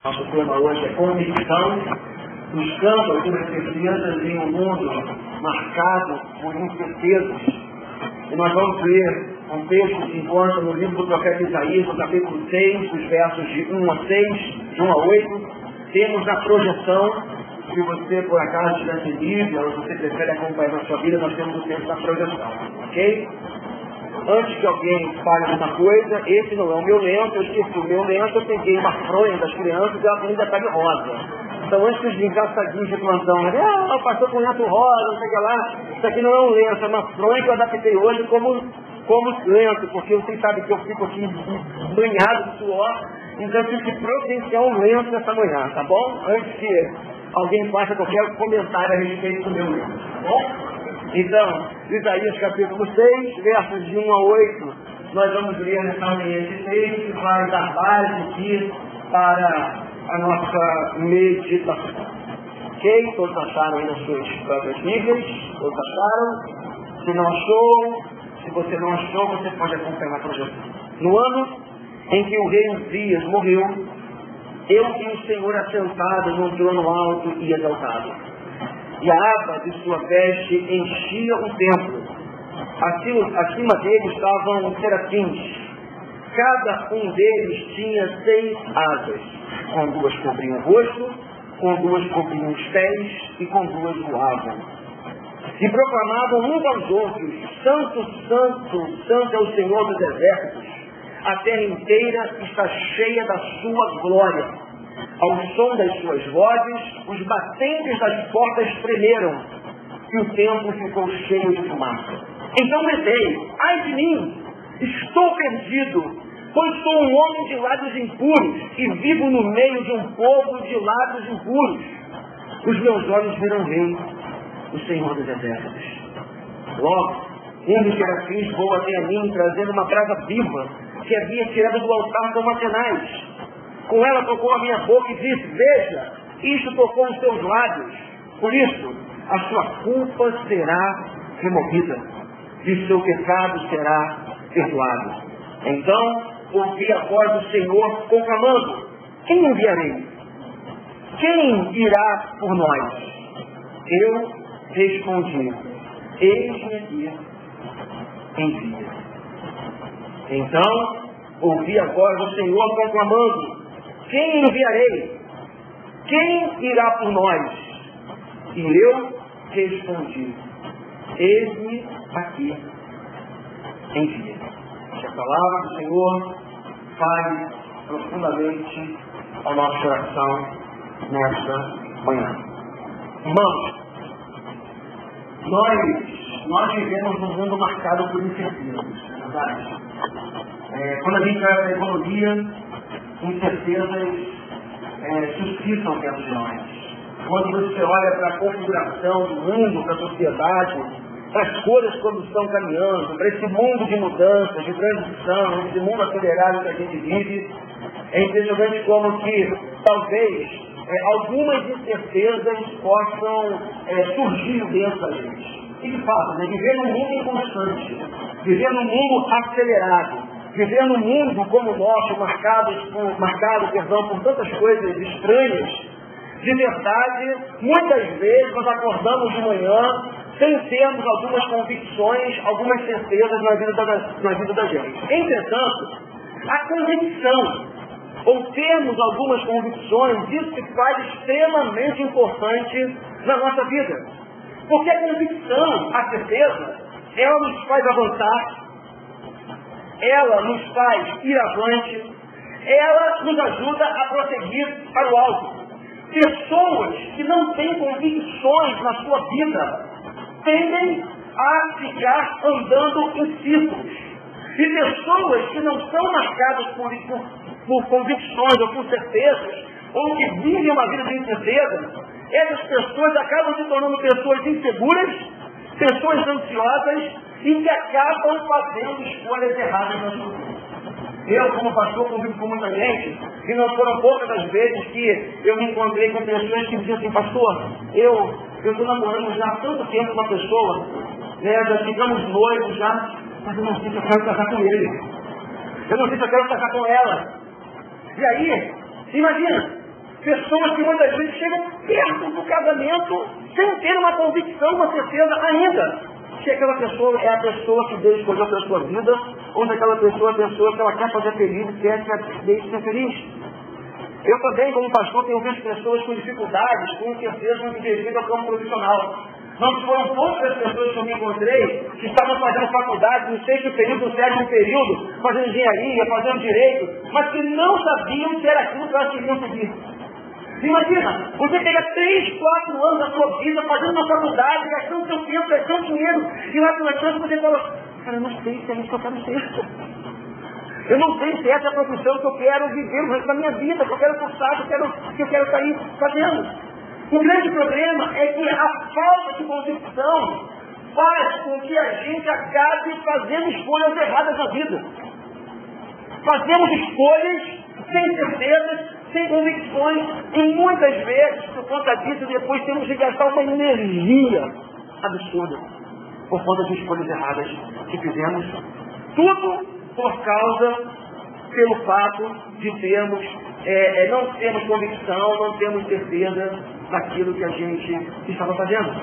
Nosso tema hoje é convicção, buscando as certezas em um mundo marcado por incertezas. E nós vamos ler um texto que se encontra no livro do profeta Isaías, no capítulo 6, os versos de 1 a 6, de 1 a 8. Temos na projeção, se você por acaso estiver sem Bíblia, ou se você prefere acompanhar na sua vida, nós temos o texto da projeção, ok? Antes que alguém fale alguma coisa, esse não é o meu lenço, eu esqueci o meu lenço, eu peguei uma fronha das crianças e ela ainda está de rosa. Então antes que os engraçadinhos de plantão, o pastor com lenço rosa, não sei o que lá, isso aqui não é um lenço, é uma fronha que eu adaptei hoje como lenço, porque vocês sabem que eu fico aqui banhado de suor, então eu tive que providenciar um lenço nessa manhã, tá bom? Antes que alguém faça qualquer comentário a respeito do meu lenço, tá bom? Então, Isaías capítulo 6, versos de 1 a 8, nós vamos ler nessa manhã esse texto que vai dar base aqui para a nossa meditação. Ok? Todos acharam aí nas suas próprias Bíblias? Todos acharam? Se não achou, se você não achou, você pode acompanhar a projeção. No ano em que o rei Uzias morreu, eu vi o Senhor assentado num trono alto e exaltado. E a aba de sua veste enchia o templo. Acima dele estavam serafins. Cada um deles tinha 6 asas. Com 2 cobriam o rosto, com 2 cobriam os pés e com 2 voavam. E proclamavam uns aos outros: Santo, Santo, Santo é o Senhor dos exércitos. A terra inteira está cheia da sua glória. Ao som das suas vozes, os batentes das portas tremeram, e o templo ficou cheio de fumaça. Então gritei: ai de mim, estou perdido, pois sou um homem de lábios impuros, e vivo no meio de um povo de lábios impuros. Os meus olhos viram o Rei, o Senhor dos exércitos. Logo, um dos serafins voa até a mim, trazendo uma brasa viva, que havia tirado do altar como atenais. Com ela tocou a minha boca e disse: veja, isto tocou os teus lábios. Por isso, a sua culpa será removida e o seu pecado será perdoado. Então, ouvi a voz do Senhor conclamando: quem enviarei? Quem irá por nós? Eu respondi: eis-me aqui, envia. Então, ouvi a voz do Senhor conclamando: quem enviarei? Quem irá por nós? E eu respondi: eis-me aqui, envia. Que a palavra do Senhor fale profundamente ao nosso coração nesta manhã. Irmãos, nós vivemos num mundo marcado por incertezas, não é verdade? Quando a gente vai para a economia, incertezas suscitam dentro de nós. Quando você olha para a configuração do mundo, para a sociedade, para as coisas como estão caminhando, para esse mundo de mudanças, de transição, esse mundo acelerado que a gente vive, é impressionante como que talvez algumas incertezas possam surgir dentro da gente. E de fato, viver num mundo inconstante, viver num mundo acelerado, viver num mundo como o nosso, marcado por tantas coisas estranhas, de verdade, muitas vezes nós acordamos de manhã sem termos algumas convicções, algumas certezas na vida da gente. Entretanto, a convicção, ou termos algumas convicções, isso se faz extremamente importante na nossa vida. Porque a convicção, a certeza, ela nos faz avançar, ela nos faz ir avante, ela nos ajuda a prosseguir para o alto. Pessoas que não têm convicções na sua vida tendem a ficar andando em círculos. E pessoas que não são marcadas por convicções ou por certezas, ou que vivem uma vida de incerteza, essas pessoas acabam se tornando pessoas inseguras, pessoas ansiosas, e que acabam fazendo escolhas erradas na sua vida. Eu, como pastor, convivo com muita gente, e não foram poucas as vezes que eu me encontrei com pessoas que diziam assim: pastor, eu estou namorando já há tanto tempo com uma pessoa, já ficamos noivos já, mas eu não sei se eu quero casar com ele. Eu não sei se eu quero casar com ela. E aí, imagina, Pessoas que muitas vezes chegam perto do casamento sem ter uma convicção, uma certeza ainda. Se aquela pessoa é a pessoa que Deus escolheu para a sua vida, ou se aquela pessoa é a pessoa que ela quer fazer feliz e quer que Deus seja feliz. Eu também, como pastor, tenho visto pessoas com dificuldades, com incerteza devido ao campo profissional. Não foram poucas as pessoas que eu me encontrei que estavam fazendo faculdade no 6º período, no 7º período, fazendo engenharia, fazendo direito, mas que não sabiam que era aquilo que elas queriam seguir. Imagina, você pega 3, 4 anos da sua vida fazendo uma faculdade, gastando seu tempo, gastando dinheiro, e lá pela frente você fala, cara, eu não sei se é isso que eu quero ser. Eu não sei se essa é a profissão que eu quero viver no resto da minha vida, que eu quero cursar, que eu quero sair fazendo. O grande problema é que a falta de convicção faz com que a gente acabe fazendo escolhas erradas na vida. Fazemos escolhas sem certezas, sem convicções, e muitas vezes, por conta disso, depois temos de gastar uma energia absurda por conta de escolhas erradas que fizemos. Tudo por causa, pelo fato de termos, não termos convicção, não termos certeza daquilo que a gente estava fazendo.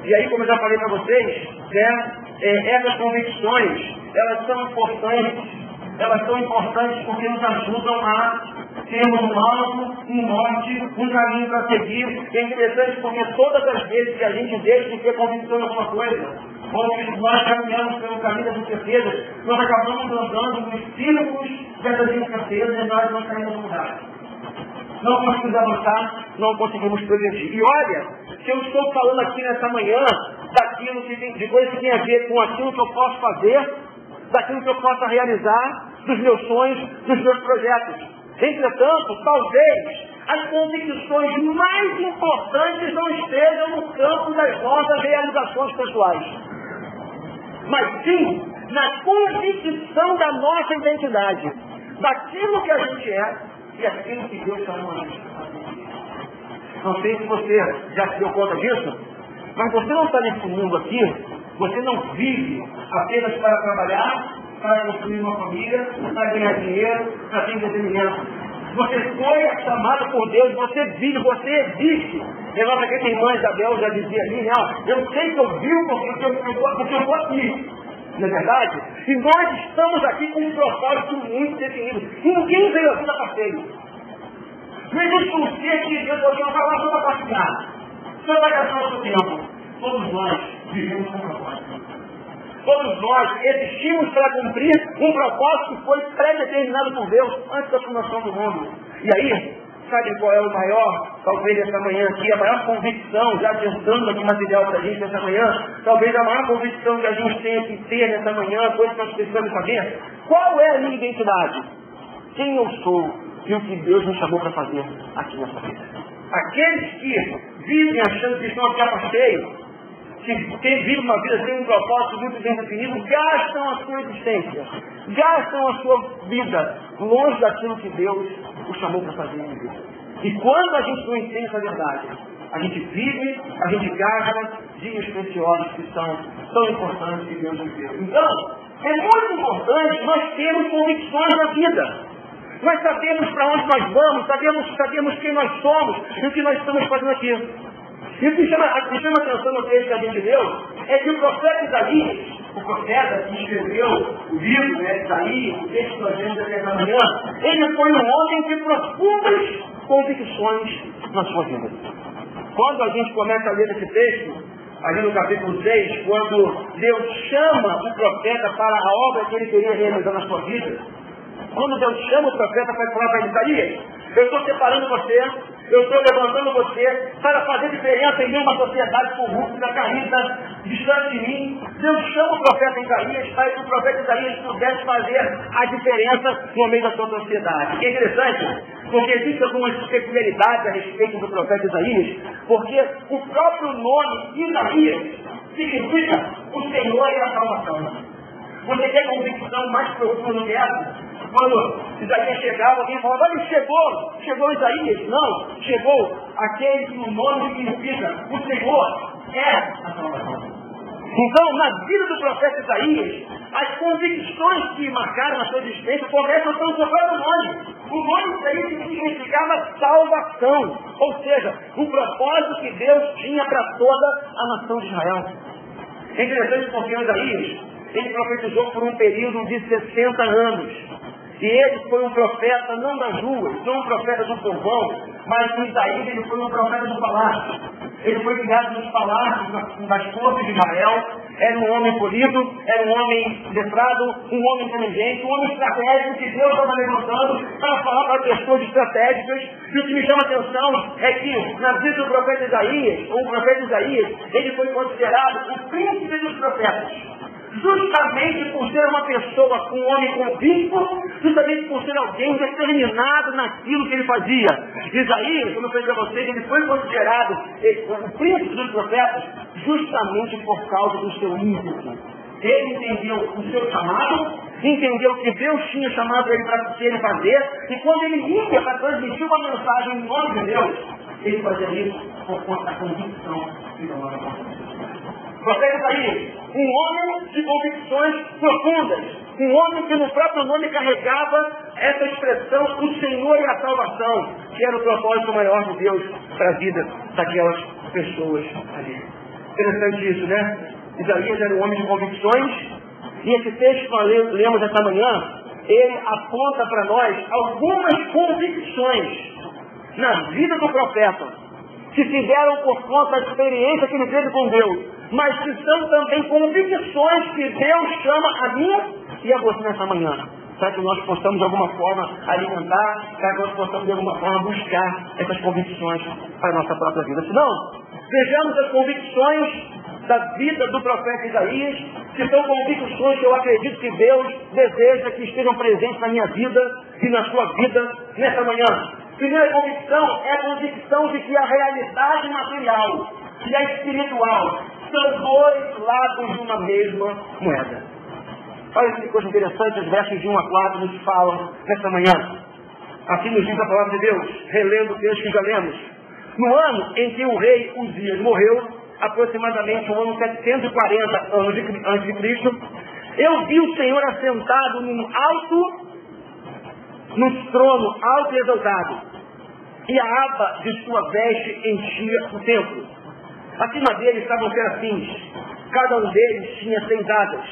E aí, como eu já falei para vocês, essas convicções, elas são importantes porque nos ajudam a termos um alvo, um norte, um caminho para seguir. É interessante porque todas as vezes que a gente deixa de ter convicção em alguma coisa, ou que nós caminhamos pelo caminho das incertezas, nós acabamos andando nos círculos dessas incertezas e nós não saímos do lugar. Não conseguimos avançar, não conseguimos progredir. E olha, se eu estou falando aqui nessa manhã daquilo que tem, de coisas que tem a ver com aquilo que eu posso fazer, daquilo que eu possa realizar, dos meus sonhos, dos meus projetos. Entretanto, talvez as convicções mais importantes não estejam no campo das nossas realizações pessoais, mas sim na convicção da nossa identidade, daquilo que a gente é e aquilo que Deus chamou a gente. Não sei se você já se deu conta disso, mas você não está nesse mundo aqui, você não vive apenas para trabalhar, para construir uma família, para ganhar dinheiro, para ter entretenimento. Você foi chamado por Deus, você vive, você existe. Lembra que a irmã Isabel já dizia ali, né? Eu sei que eu vivo porque eu estou aqui. Não é verdade? E nós estamos aqui com um propósito muito definido. Ninguém veio aqui da passeio. Não existe um ser que Deus não vai lá só para passear. Só vai gastar o seu tempo. Todos nós vivemos com um propósito. Todos nós existimos para cumprir um propósito que foi pré-determinado por Deus antes da fundação do mundo. E aí, sabe qual é o maior, talvez essa manhã aqui, a maior convicção, já adiantando aqui material para a gente nessa manhã, talvez a maior convicção que a gente tenha que ter nessa manhã, coisa que nós precisamos saber, qual é a minha identidade? Quem eu sou e o que Deus me chamou para fazer aqui nessa vida. Aqueles que vivem achando que estão aqui a passeio, que vivem uma vida sem um propósito muito bem definido, gastam a sua existência, gastam a sua vida longe daquilo que Deus o chamou para fazer na vida. E quando a gente não entende essa verdade, a gente vive, a gente gasta dias preciosos que são tão importantes que Deus nos deu. Então, é muito importante nós termos convicções na vida. Nós sabemos para onde nós vamos, sabemos quem nós somos e o que nós estamos fazendo aqui. E o que chama atenção no texto que a gente leu é que o profeta Isaías, o profeta que escreveu o livro de Isaías, o texto que nós vemos aqui essa manhã, ele foi um homem de profundas convicções na sua vida. Quando a gente começa a ler esse texto, ali no capítulo 6, quando Deus chama o profeta para a obra que ele queria realizar na sua vida, quando Deus chama o profeta para falar para Isaías, eu estou separando você, eu estou levantando você para fazer diferença em meio a uma sociedade corrupta, caída, distante de mim. Deus chama o profeta Isaías para que o profeta Isaías pudesse fazer a diferença no meio da sua sociedade. E é interessante, porque existem algumas peculiaridades a respeito do profeta Isaías, porque o próprio nome Isaías significa o Senhor e a salvação. Você quer convicção mais profunda do que essa? Quando Isaías chegava, alguém falava, olha, chegou Isaías. Não, chegou aquele que o nome significa, o Senhor é a salvação. Então, na vida do profeta Isaías, as convicções que marcaram a sua existência começam pelo seu próprio nome. O nome daí significava salvação, ou seja, o propósito que Deus tinha para toda a nação de Israel. É interessante porque Isaías, ele profetizou por um período de 60 anos. E ele foi um profeta não das ruas, não um profeta do povão, mas Isaías ele foi um profeta do palácio. Ele foi criado nos palácios, nas cortes de Israel. Era um homem polido, era um homem letrado, um homem inteligente, um homem estratégico que Deus estava levantando para falar para pessoas estratégicas. E o que me chama a atenção é que, na vida do profeta Isaías, ou o profeta Isaías, ele foi considerado o príncipe dos profetas. Justamente por ser uma pessoa com um homem convicto, justamente por ser alguém determinado naquilo que ele fazia. Isaías, como eu falei para vocês, ele foi considerado o príncipe dos profetas justamente por causa do seu ímpeto. Ele entendeu o seu chamado, entendeu que Deus tinha chamado ele para ele fazer, e quando ele ia para transmitir uma mensagem em nome de Deus, ele fazia isso por conta da convicção que tomava conta. O profeta Isaías, um homem de convicções profundas, um homem que no próprio nome carregava essa expressão, o Senhor e a salvação, que era o propósito maior de Deus para a vida daquelas pessoas ali. Interessante isso, né? Isaías era um homem de convicções, e esse texto que nós lemos esta manhã, ele aponta para nós algumas convicções na vida do profeta, que se deram por conta da experiência que ele teve com Deus, mas que são também convicções que Deus chama a mim e a você nessa manhã. Para que nós possamos de alguma forma alimentar, para que nós possamos de alguma forma buscar essas convicções para a nossa própria vida. Senão, vejamos as convicções da vida do profeta Isaías, que são convicções que eu acredito que Deus deseja que estejam presentes na minha vida e na sua vida nessa manhã. Primeira convicção é a convicção de que a realidade material e a espiritual são dois lados de uma mesma moeda. Olha que coisa interessante, os versos de 1 a 4 nos falam nessa manhã. Assim nos diz a palavra de Deus, relendo o texto que já lemos. No ano em que o rei Uzias morreu, aproximadamente no ano 740 antes de Cristo, eu vi o Senhor assentado no trono alto e exaltado, e a aba de sua veste enchia o templo. Acima dele estavam serafins, cada um deles tinha 6 asas,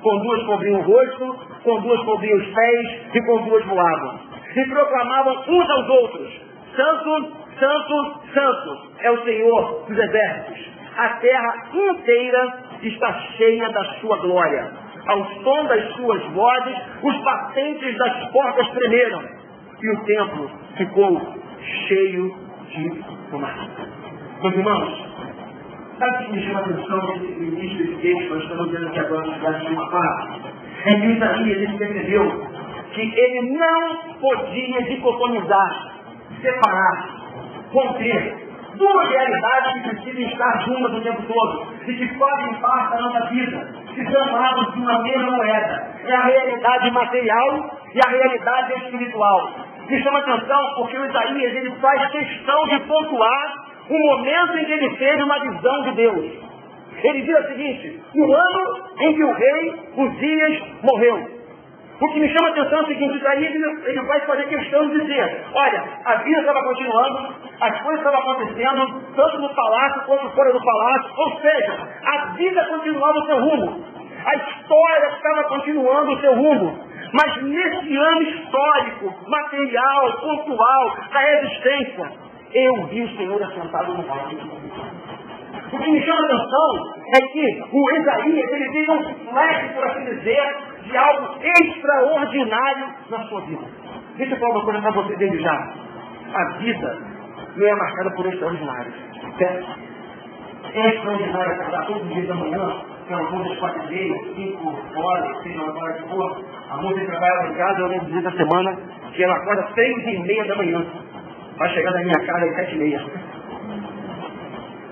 com 2 cobriam o rosto, com 2 cobriam os pés e com 2 voavam. E proclamavam uns aos outros: Santo, Santo, Santo é o Senhor dos exércitos. A terra inteira está cheia da sua glória. Ao som das suas vozes, os batentes das portas tremeram, e o templo ficou cheio de fumaça. Meus irmãos, sabe o que me chama a atenção nesse início desse texto, nós estamos vendo aqui agora nos versos de 1 a 4? É que Isaías ele percebeu que ele não podia dicotomizar, separar, romper duas realidades que precisam estar juntas o tempo todo e que fazem parte da nossa vida, que são lados de uma mesma moeda. É a realidade material e a realidade espiritual. Me chama a atenção porque o Isaías ele faz questão de pontuar o momento em que ele teve uma visão de Deus. Ele diz o seguinte: no ano em que o rei Uzias morreu. O que me chama a atenção é o seguinte: Isaías ele vai fazer questão de dizer: olha, a vida estava continuando, as coisas estavam acontecendo, tanto no palácio quanto fora do palácio, ou seja, a vida continuava o seu rumo, a história estava continuando o seu rumo. Mas nesse ano histórico, material, pontual, da existência, eu vi o Senhor assentado no alto. O que me chama a atenção é que o Isaías ele tem um flash, por assim dizer, de algo extraordinário na sua vida. Deixa eu falar uma coisa para você desde já. A vida não é marcada por extraordinários. Certo? É extraordinário acordar todos os dias da manhã, pelas coisas 4h30, 5 horas, 6 horas de cor. A moça que trabalha em casa, eu lembro dizer da semana que ela acorda 3h30 da manhã. Vai chegar na minha casa às 7h30.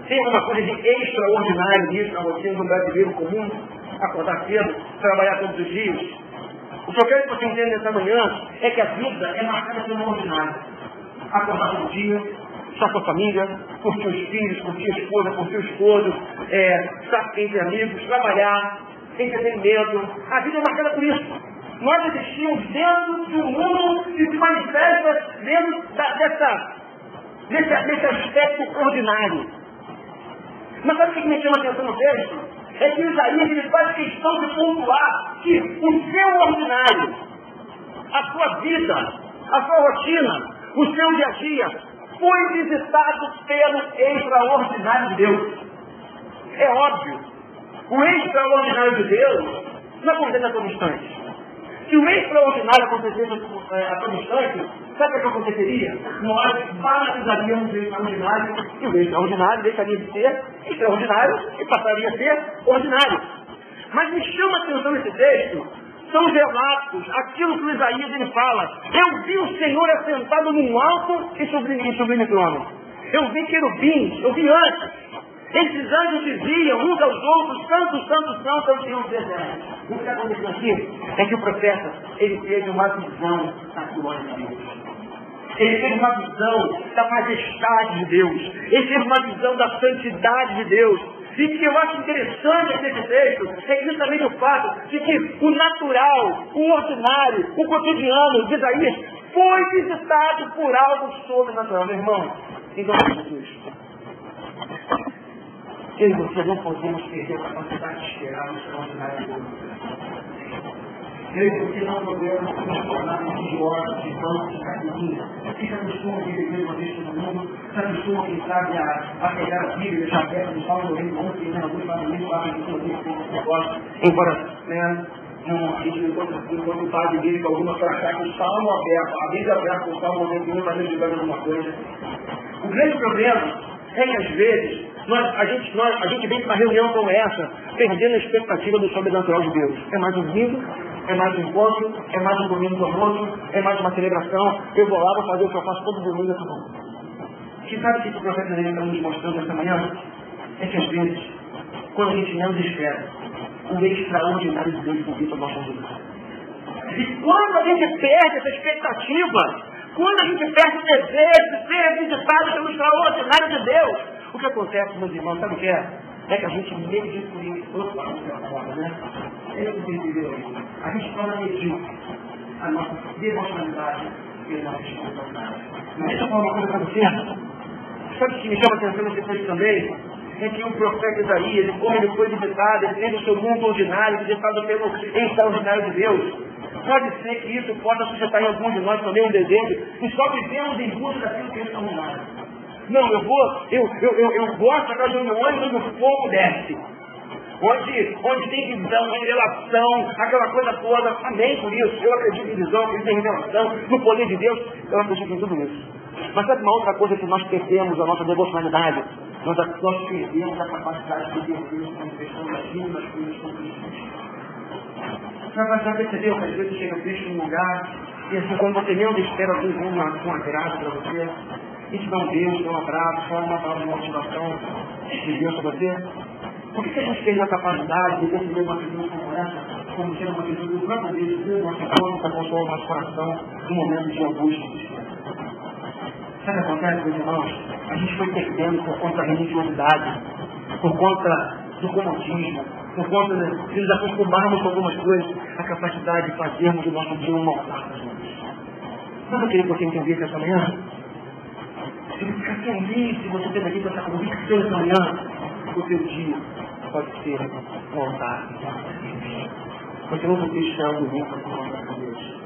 Tem alguma coisa de extraordinário nisso para você, no brasileiro comum, acordar cedo, trabalhar todos os dias? O que eu quero que você entenda nessa manhã é que a vida é marcada pelo ordinário. Acordar todo dia, estar com a família, curtir os filhos, curtir a esposa, curtir o esposo, estar entre amigos, trabalhar, entretenimento. A vida é marcada por isso. Nós existimos dentro de um mundo que se manifesta dentro desse aspecto ordinário. Mas sabe o que me chama a atenção no texto? É que Isaías ele faz questão de pontuar que o seu ordinário, a sua vida, a sua rotina, o seu dia a dia, foi visitado pelo extraordinário de Deus. É óbvio, o extraordinário de Deus não acontece a todo instante. Se o extraordinário acontecesse a todo instante, sabe o que aconteceria? Nós banalizaríamos o extraordinário e o extraordinário deixaria de ser extraordinário e passaria a ser ordinário. Mas me chama a atenção nesse texto, são os relatos, aquilo que o Isaías ele fala. Eu vi o Senhor assentado num alto e sublime trono. Eu vi querubins, eu vi anjos. Esses anjos diziam uns aos outros, santo, santo, santo, é o Senhor dos exércitos. O que está acontecendo aqui é que o profeta, ele teve uma visão da glória de Deus. Ele teve uma visão da majestade de Deus. Ele teve uma visão da santidade de Deus. E o que eu acho interessante nesse texto é justamente o fato de que o natural, o ordinário, o cotidiano de Isaías foi visitado por algo sobrenatural. Meu irmão, em nome de Jesus, eu e você não podemos perder a capacidade de esperar o extraordinário de Deus. Eu e você não podemos nos tornar religiosos de bancos de carteirinha, que se acostumam a viver uma vez todo mundo, se acostumam, quem sabe, a pegar a Bíblia e deixar aberta no Salmo 91, que na luz vai no livro, vai no livro, embora, né, enquanto o padre dele que algumas para achar que o Salmo aberto, a Bíblia aberta, o Salmo 91 vai nos ajudar em alguma coisa. O grande problema é que, às vezes, a gente vem para uma reunião como essa, perdendo a expectativa do sobrenatural de Deus. É mais um domingo, é mais um encontro, é mais um domingo do almoço, é mais uma celebração. Eu vou lá, vou fazer o que eu faço todo domingo, é tudo bom. Que sabe o que o profeta Isaías está nos mostrando esta manhã? É que às vezes, quando a gente menos espera, o extraordinário de Deus convida a nossa vida. E quando a gente perde essa expectativa, quando a gente perde o desejo de ser visitado pelo extraordinário de Deus, o que acontece, meus irmãos, sabe o que é? É que a gente medíocre, né? A gente torna medíocre a nossa devocionalidade e a nossa espiritualidade. Mas deixa eu falar uma coisa para você. Sabe o que me chama a atenção nesse texto também? É que o profeta Isaías, como ele foi visitado, ele teve o seu mundo ordinário, visitado pelo extraordinário de Deus. Pode ser que isso possa suscitar em alguns de nós também um desejo e só vivemos em busca daquilo que é extraordinário. Não, eu gosto daquelas reuniões onde o fogo desce. Onde tem visão, revelação, aquela coisa toda. Amém por isso. Eu acredito em visão, acredito em revelação, no poder de Deus. Eu acredito em tudo isso. Mas sabe uma outra coisa que nós perdemos a nossa devocionalidade? Nós perdemos a capacidade de ver Deus como questão daquilo, das coisas que são tristes. Você já percebeu que às vezes você chega triste num lugar e assim, quando você menos espera, alguém vem com uma graça para você, e te dá um beijo, dá um abraço, dá uma palavra de motivação de Deus para você? Por que a gente perde a capacidade de perceber uma atitude como essa, como sendo uma atitude do próprio Deus, que nossa forma para consolar o nosso coração no momento de angústia? Sabe o que acontece, meus irmãos? A gente foi perdendo por conta da religiosidade, por conta do comodismo, por conta de nos acostumarmos com algumas coisas, a capacidade de fazermos o nosso dia um altar para Deus. Sabe o que eu queria que você entendesse essa manhã? Se você ficar feliz, se você ter aqui com essa convicção essa manhã, o seu dia pode ser um altar. Você não precisa deixar o domingo para se encontrar com Deus.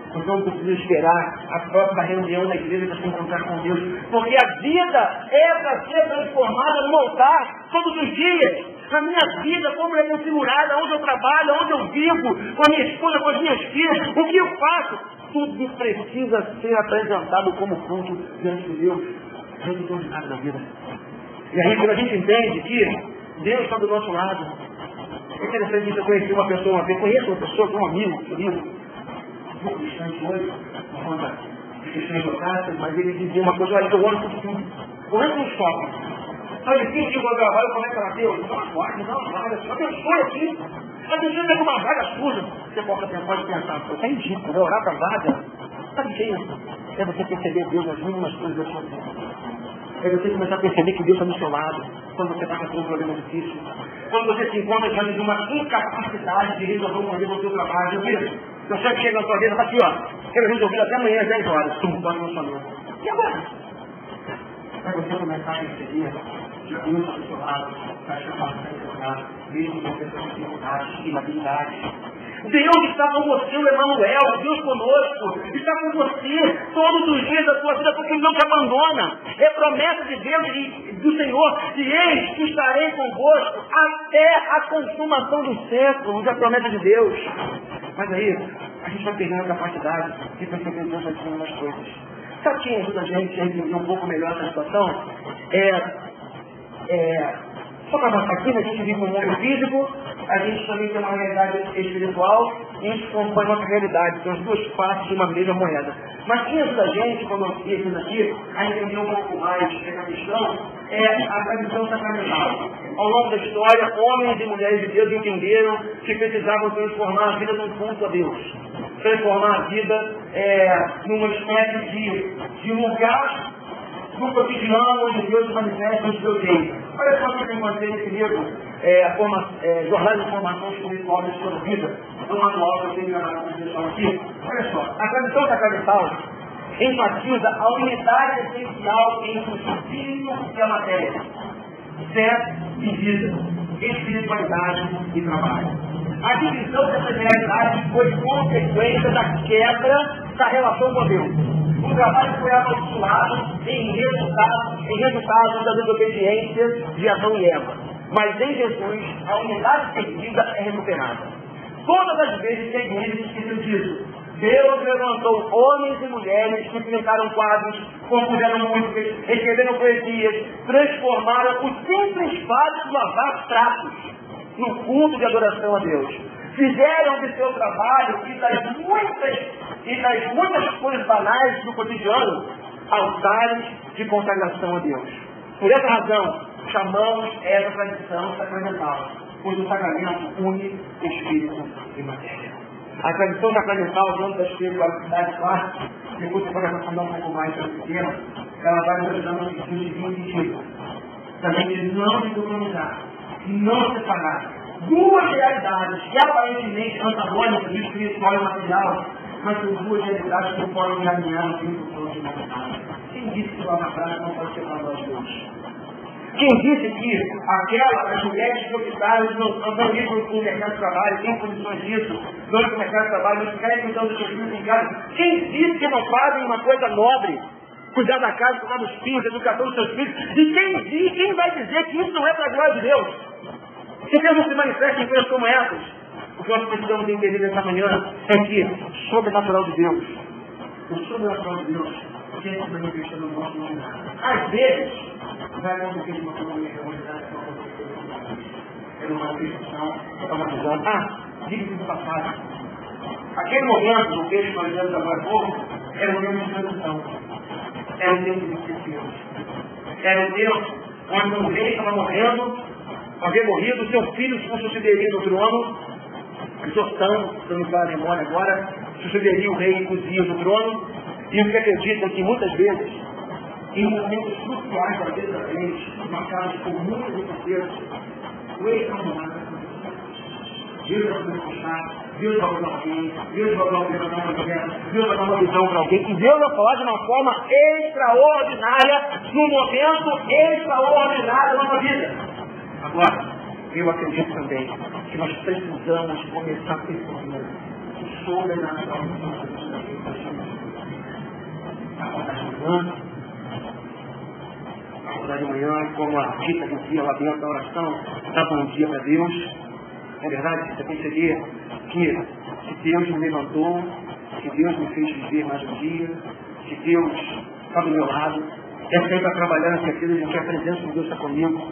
Você não precisa esperar a própria reunião da igreja para se encontrar com Deus. Porque a vida é para ser transformada num altar todos os dias. Na minha vida, como ela é configurada, onde eu trabalho, onde eu vivo, com a minha esposa, com as minhas filhas, o que eu faço, tudo precisa ser apresentado como fruto diante de Deus. Deus não tem nada na vida. E aí, quando a gente entende que Deus está do nosso lado, é interessante que eu conheci uma pessoa uma vez, conheço uma pessoa, um amigo, querido, muito distante hoje, por conta de questões locais, mas ele dizia uma coisa: olha, eu oro por tudo. Eu entro no shopping. Sabe, quem chegou a gravar, eu começo a bater, eu dou uma vaga, só que eu estou aqui. Mas eu chego uma vaga suja. Você pode pensar, pô, tá ridículo, vai orar para vaga. Sabe o que é isso? É você perceber Deus nas mínimas coisas da sua vida. É você começar a perceber que Deus está do seu lado, quando você passa por um problema difícil. Quando você se encontra diante de uma incapacidade de resolver um problema do seu trabalho. Eu vejo, seu chefe chega na sua vida e fala assim, ó, quero resolver até amanhã às 10 horas. Tum, dorme na sua mesa. E agora? Para você começar a perceber que Deus está do seu lado, vai chamar para resolver, mesmo com essas dificuldades, inabilidades. Deus está com você, o Emanuel, Deus conosco, está com você todos os dias da sua vida, porque Ele não te abandona. É promessa de Deus e do Senhor, e eis que estarei convosco até a consumação dos séculos, é a promessa de Deus. Mas aí, a gente vai perdendo a capacidade de perceber Deus vai dizendo as coisas. Sabe quem ajuda a gente a entender um pouco melhor essa situação? Só para passar aqui, a gente vive um mundo físico, a gente também tem uma realidade espiritual e isso compõe nossa realidade. São as duas partes de uma mesma moeda. Mas quem ajuda a gente, como eu fiz aqui, a entender um pouco mais essa questão, é a tradição sacramental. Ao longo da história, homens e mulheres de Deus entenderam que precisavam transformar a vida num culto a Deus. Transformar a vida numa espécie de lugar no cotidiano onde Deus manifesta o seu reino. Olha só que eu encontrei nesse livro, Jornada de Formação Espiritual da Sua Vida, um manual que eu tenho na apresentação aqui. Olha só, a tradição sacramental enfatiza a unidade essencial entre o espírito e a matéria, fé e vida, espiritualidade e trabalho. A divisão dessa realidade foi consequência da quebra da relação com Deus. O trabalho foi amaldiçoado em resultado da desobediência de Adão e Eva. Mas em Jesus, a unidade perdida é recuperada. Todas as vezes que a igreja esqueceu disso, Deus levantou homens e mulheres que pintaram quadros, compuseram músicas, escreveram poesias, transformaram o simples fato de lavar pratos no culto de adoração a Deus. Fizeram de seu trabalho e das muitas coisas banais do cotidiano altares de consagração a Deus. Por essa razão, chamamos essa tradição sacramental, pois o sacramento une espírito e matéria. A tradição sacramental, dentro da espiritualidade clássica, depois você pode aprofundar um pouco mais sobre esse tema, ela vai nos ajudando no seguinte sentido. Também de não se comunicar, não separar duas realidades que aparentemente antagônicas, espiritual e material, mas são duas realidades que podem caminhar no tempo todo de humanidade. Quem disse que o abraço não pode separar nós dois? Quem disse que as mulheres proprietárias não ir para o mercado de trabalho, têm condições disso, não ir para o mercado de trabalho, não ficarem cuidando dos seus filhos em casa? Quem disse que não fazem uma coisa nobre? Cuidar da casa, cuidar dos filhos, educação dos seus filhos? E quem vai dizer que isso não é para a glória de Deus? Se Deus não se manifesta em coisas como essas, o que nós precisamos entender nessa manhã é que o sobrenatural de Deus, sempre se manifesta no nosso lugar. Às vezes, vai acontecer de uma forma irregularidade, é uma manifestação, é uma visão. Diga-se de passagem. Aquele momento do texto que nós lemos agora há pouco, era um momento de transição. Era um tempo de esquecido. Era um tempo onde um rei estava morrendo, havia morrido, seu filho o sucederia no trono, Jotão, se eu não falar a memória agora, sucederia o rei Uzias no trono, e o que acredita que muitas vezes, em momentos cruciais da vida da gente, marcados por muitas incertezas, o rei está morrendo. Deus vai se puxar, Deus vai dar alguém, Deus vai dar uma guerra, Deus vai dar uma visão para alguém, e Deus vai falar de uma forma extraordinária, num momento extraordinário da nossa vida. Agora, eu acredito também que nós precisamos começar a perceber o sobrenatural de Deus. Acordar de manhã, como a Rita dizia lá dentro da oração, dá bom dia para Deus. É verdade, você perceber que Deus me levantou, que Deus me fez viver mais um dia, que Deus está do meu lado, é sair para trabalhar na certeza de que a presença de Deus está comigo.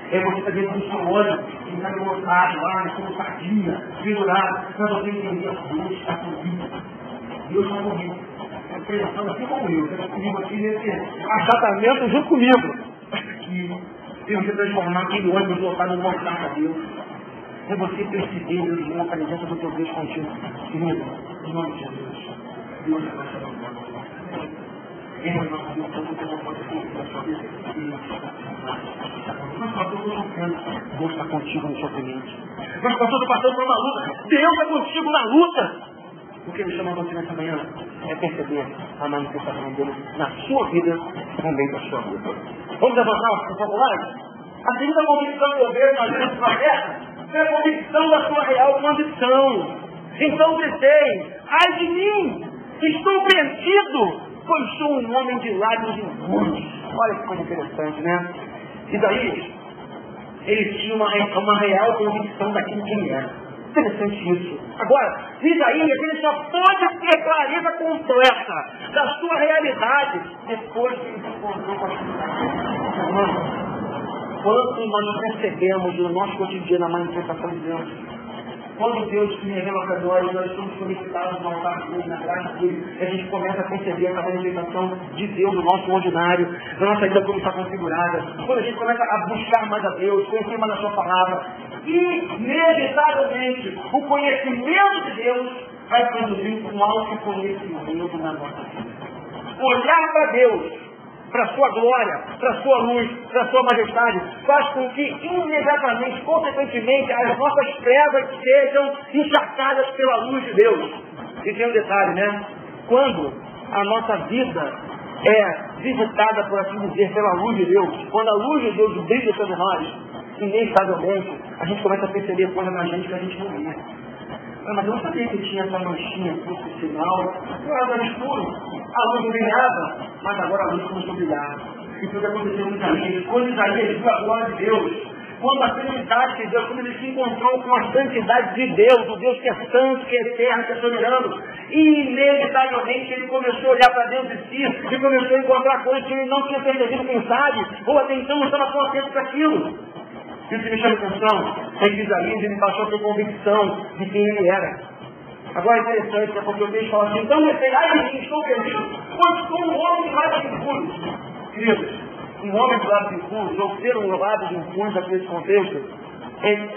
É você estar dentro do seu olho, que está demonstrado lá, como sardinha, pendurado, mas você entender que Deus está comigo. Deus está comigo. A presença assim como eu, está comigo aqui nesse achatamento junto comigo. Aqui, Deus vai transformar aquele ônibus lotado numa carta a Deus. É você perceber, meu irmão, a presença do teu Deus contigo. Querido, em nome de Jesus, Deus vai chamar o nome. Ele é o nosso Deus, todo o que não pode ser na sua vida. Mas pastor, eu estou sofrendo. Deus está contigo no sofrimento. Mas pastor, eu estou passando por uma luta. Deus está contigo na luta. O que ele chama você nessa manhã é perceber a manifestação dele na sua vida, também da sua vida. Vamos avançar um pouco mais? A segunda convicção que eu vejo na vida do profeta é a convicção da sua real condição. Então dizei, ai de mim, estou perdido, pois sou um homem de lábios impuros. Olha que coisa interessante, né? E daí, ele tinha uma real convicção daquilo que ele era. Interessante isso. Agora, Isaías, ele só pode ter clareza completa da sua realidade depois que ele se encontrou com a sua. Quanto nós percebemos no nosso cotidiano a manifestação de Deus, quando Deus se revela para nós somos solicitados no altar dele, na graça dele, a gente começa a perceber essa manifestação de Deus no nosso ordinário, na nossa vida como está configurada. Quando a gente começa a buscar mais a Deus, conhecer mais a sua palavra, inevitavelmente o conhecimento de Deus vai produzir um autoconhecimento na nossa vida. Olhar para Deus, para a sua glória, para a sua luz, para a sua majestade, faz com que imediatamente, consequentemente, as nossas trevas sejam encharcadas pela luz de Deus. E tem um detalhe, né? Quando a nossa vida é visitada, por assim dizer, pela luz de Deus, quando a luz de Deus brilha sobre nós, inevitavelmente, a gente começa a perceber coisas na gente que a gente não via. Mas eu não sabia que tinha essa manchinha aqui, esse sinal. Eu era escuro, a luz brilhava, mas agora a luz começou a brilhar. E tudo aconteceu com Isaías. Quando Isaías viu a glória de Deus, quando a santidade de Deus, quando ele se encontrou com a santidade de Deus, o Deus que é santo, que é eterno, que é soberano, e inevitavelmente ele começou a olhar para Deus de si, e começou a encontrar coisas que ele não tinha percebido, quem sabe, ou até então não estava tão atento para aquilo. Isso que me chama a atenção é que Isaías ele passou a ter convicção de quem ele era. Agora é interessante, porque o texto fala assim, então eu sei, ai, estou perdido, pois sou um homem de lábios impuros. Queridos, um homem de lábios impuros, ou ser um lábios impuros aqui nesse contexto,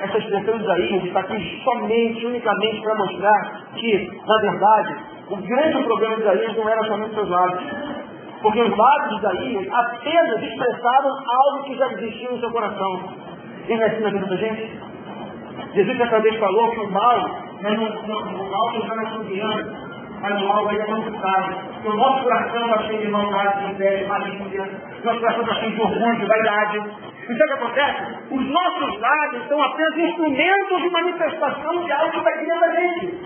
essa expressão de Isaías está aqui somente, unicamente para mostrar que, na verdade, o grande problema de Isaías não era somente seus lábios. Porque os lábios de Isaías apenas expressavam algo que já existia no seu coração. E não é assim na vida da gente? Jesus certa vez falou que o mal, o mal que já não é subiando, mas o mal vai avançar. Porque o nosso coração está cheio de maldade, de inveja, de malícia, nosso coração está cheio de orgulho, de vaidade. E sabe o que acontece? Os nossos lábios são apenas instrumentos de manifestação de algo que está dentro da gente.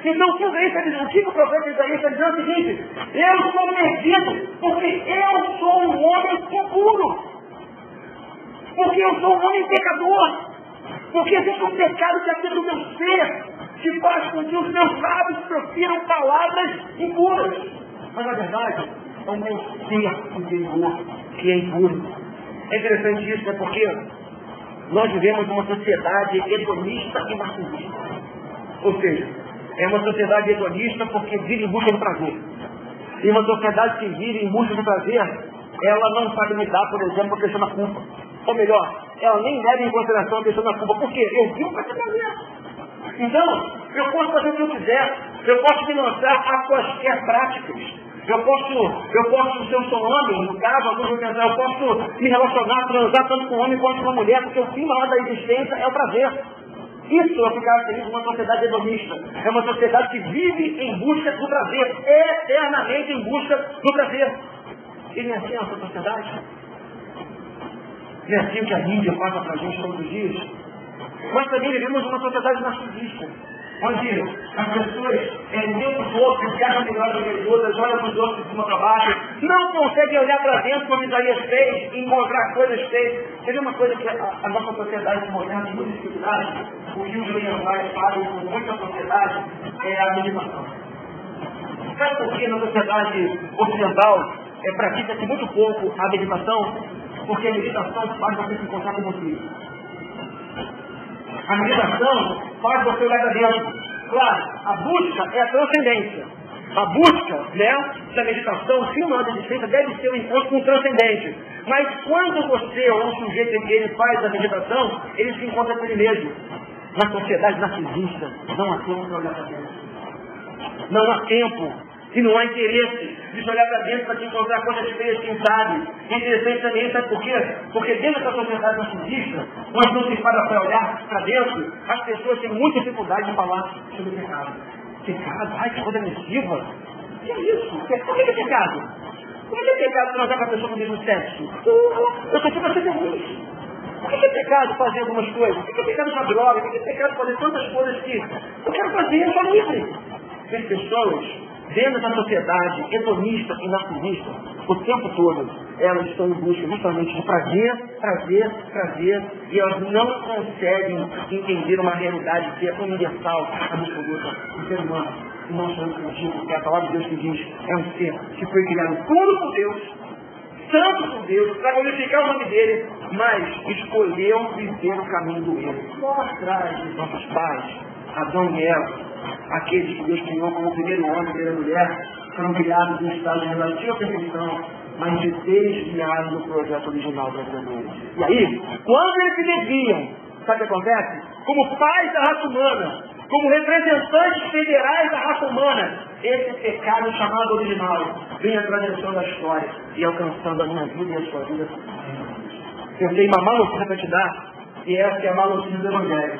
Então o que o profeta Isaías está dizendo é o seguinte, eu sou perdido, porque eu sou um homem impuro. Porque eu sou um homem pecador. Porque existe um pecado que é do meu ser, que faz com que os meus lábios profiram palavras impuras. Mas na verdade, é o meu ser interior que é impuro. É interessante isso, né? Porque nós vivemos numa sociedade hedonista e narcisista. Ou seja, é uma sociedade hedonista porque vive em busca do prazer. E uma sociedade que vive em busca do prazer, ela não sabe lidar, por exemplo, com a questão da culpa. Ou melhor, ela nem leva em consideração a questão da culpa. Por quê? Eu vivo para ter prazer. Então, eu posso fazer o que eu quiser. Eu posso me lançar a quaisquer práticas. Eu posso ser um homem, no caso, alguns vão pensar, eu posso me relacionar, transar tanto com um homem quanto com uma mulher, porque o fim maior da existência é o prazer. Isso é o que caracteriza uma sociedade hedonista. É uma sociedade que vive em busca do prazer, eternamente em busca do prazer. E não é assim a nossa sociedade? Não é assim o que a mídia passa para a gente todos os dias? Nós também vivemos uma sociedade narcisista, onde as pessoas, dentro dos outros, se acham melhor do que as outras, olham para os outros de cima para baixo, não conseguem olhar para dentro como Isaías fez, encontrar coisas feias. Seja uma coisa que a nossa sociedade moderna tem muita dificuldade, o que os orientais fazem com muita sociedade é a meditação. Sabe por que na sociedade ocidental pratica-se muito pouco a meditação? Porque a meditação faz você se encontrar com você. A meditação faz você olhar para dentro. Claro, a busca é a transcendência. A busca, da meditação, se uma existência, deve ser um encontro com o transcendente. Mas quando você ou um sujeito ele faz a meditação, ele se encontra com ele mesmo. Na sociedade narcisista, não há tempo para olhar para dentro. Não há tempo E não há interesse de olhar para dentro para te encontrar coisas feias, quem sabe. É interessante também, sabe por quê? Porque dentro da sociedade narcisista, onde não se para olhar para dentro, as pessoas têm muita dificuldade de falar sobre o pecado. Pecado? Ai, que coisa agressiva. Que é isso? Por que é pecado? Por que é pecado transar com a pessoa do mesmo sexo? Eu estou aqui para ser feliz. Por que é pecado fazer algumas coisas? Por que é pecado usar droga? Por que é pecado fazer tantas coisas que eu quero fazer? Eu sou livre. Tem pessoas dentro da sociedade hedonista e narcisista, o tempo todo, elas estão em busca justamente de prazer, e elas não conseguem entender uma realidade que é universal, absoluta, do ser humano. E não são sentidos, que a palavra de Deus que diz, é um ser que foi criado puro por Deus, santo por Deus, para glorificar o nome dele, mas escolheu viver o caminho do erro. Lá atrás dos nossos pais, Adão e Eva, aqueles que Deus criou como o primeiro homem e a primeira mulher, foram criados em estado de relativa perfeição, mas de desviaram do projeto original da Deus. E aí, quando eles se desviam, sabe o que acontece? Como pais da raça humana, como representantes federais da raça humana, esse pecado chamado original vem atravessando a história e alcançando a minha vida e a sua vida. Eu tenho uma má notícia para te dar, e essa é a má notícia do Evangelho.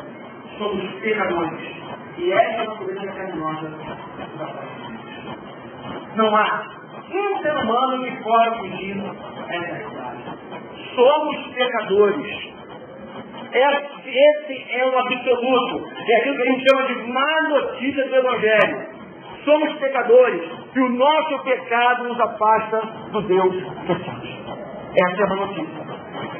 Somos pecadores. E essa é a natureza pecaminosa. Não há um ser humano que pode fugir essa realidade. Somos pecadores. Esse é o absoluto. É aquilo que a gente chama de má notícia do Evangelho. Somos pecadores e o nosso pecado nos afasta do Deus que somos. Essa é a má notícia.